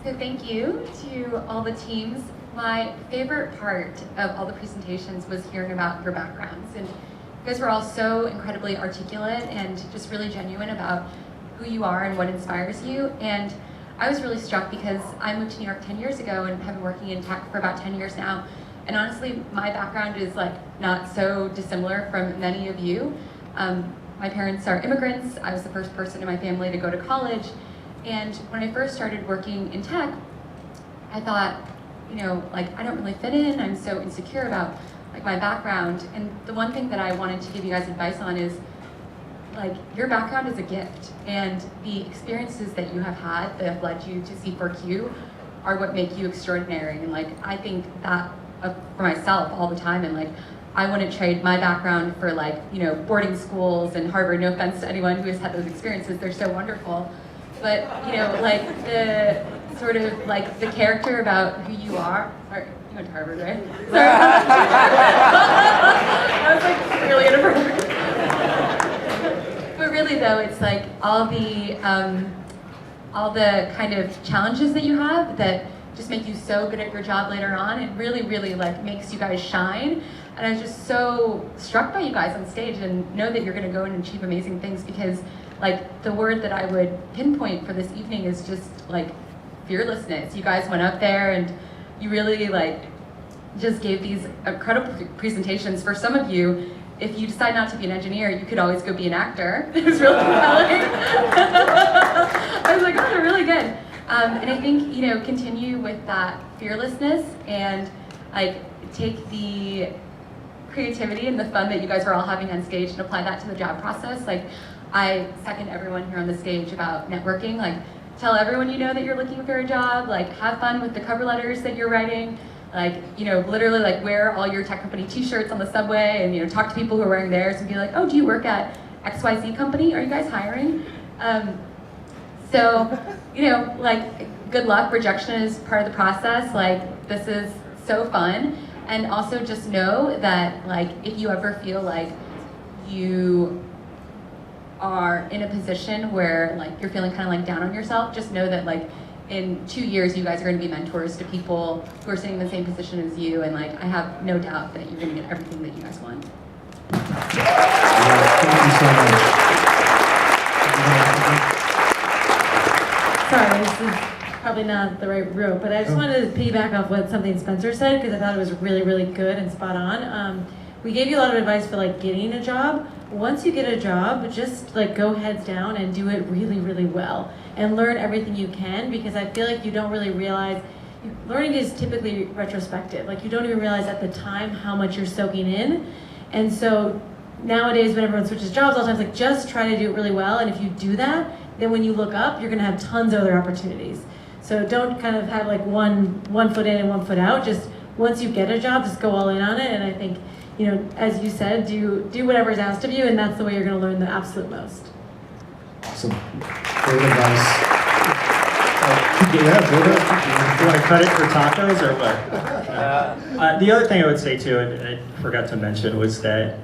So thank you to all the teams. My favorite part of all the presentations was hearing about your backgrounds. And you guys were all so incredibly articulate and just really genuine about who you are and what inspires you. And I was really struck because I moved to New York 10 years ago and have been working in tech for about 10 years now. And honestly, my background is like not so dissimilar from many of you. My parents are immigrants. I was the first person in my family to go to college. And when I first started working in tech, I thought, I don't really fit in. I'm so insecure about my background. And the one thing that I wanted to give you guys advice on is, your background is a gift, and the experiences that you have had that have led you to C4Q are what make you extraordinary. And I think that for myself all the time, and I wouldn't trade my background for boarding schools and Harvard. No offense to anyone who has had those experiences, they're so wonderful. But the sort of the character about who you are. Sorry, you went to Harvard, right? Sorry. I was really inappropriate. But really though, it's all the kind of challenges that you have that just make you so good at your job later on. It really, really makes you guys shine. And I was just so struck by you guys on stage, and know that you're gonna go and achieve amazing things, because the word that I would pinpoint for this evening is just fearlessness. You guys went up there and you really just gave these incredible presentations. For some of you, if you decide not to be an engineer, you could always go be an actor. It was really compelling. I was like, oh, they're really good. And I think, continue with that fearlessness, and take the creativity and the fun that you guys were all having on stage and apply that to the job process. I second everyone here on the stage about networking. tell everyone you know that you're looking for a job, like have fun with the cover letters that you're writing, like, you know, literally like wear all your tech company t-shirts on the subway and, you know, talk to people who are wearing theirs and be like, oh, do you work at XYZ company? Are you guys hiring? So, you know, like, good luck. Rejection is part of the process. Like, this is so fun. And also just know that, like, if you ever feel like you are in a position where, like, you're feeling kind of like down on yourself, just know that, like, in 2 years, you guys are going to be mentors to people who are sitting in the same position as you. And, like, I have no doubt that you're going to get everything that you guys want. Thank you so much. Sorry, this is probably not the right route, but I just wanted to piggyback off what something Spencer said because I thought it was really, really good and spot on. We gave you a lot of advice for like getting a job. Once you get a job, just like go heads down and do it really, really well and learn everything you can because I feel like you don't really realize, learning is typically retrospective. Like you don't even realize at the time how much you're soaking in. And so nowadays when everyone switches jobs all the time, it's like just try to do it really well. And if you do that, then when you look up, you're gonna have tons of other opportunities. So don't kind of have like one foot in and 1 foot out. Just once you get a job, just go all in on it. And I think, you know, as you said, do whatever's asked of you, and that's the way you're gonna learn the absolute most. Awesome. Great advice. Do you want to cut it for tacos or what? The other thing I would say too, and I forgot to mention, was that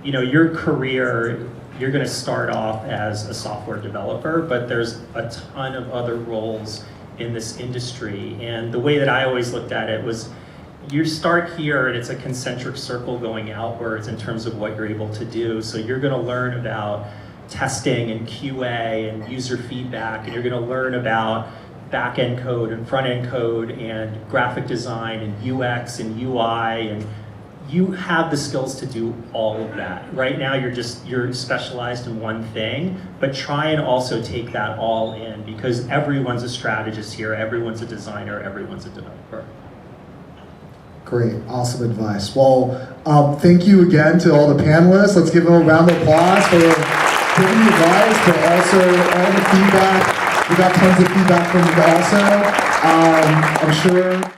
you know, your career, you're going to start off as a software developer, but there's a ton of other roles in this industry. And the way that I always looked at it was, you start here and it's a concentric circle going outwards in terms of what you're able to do. So you're going to learn about testing and QA and user feedback, and you're going to learn about back-end code and front-end code and graphic design and UX and UI, and you have the skills to do all of that. Right now you're specialized in one thing, but try and also take that all in because everyone's a strategist here, everyone's a designer, everyone's a developer. Great, awesome advice. Well, thank you again to all the panelists. Let's give them a round of applause for giving the advice, but also all the feedback. We got tons of feedback from you also. I'm sure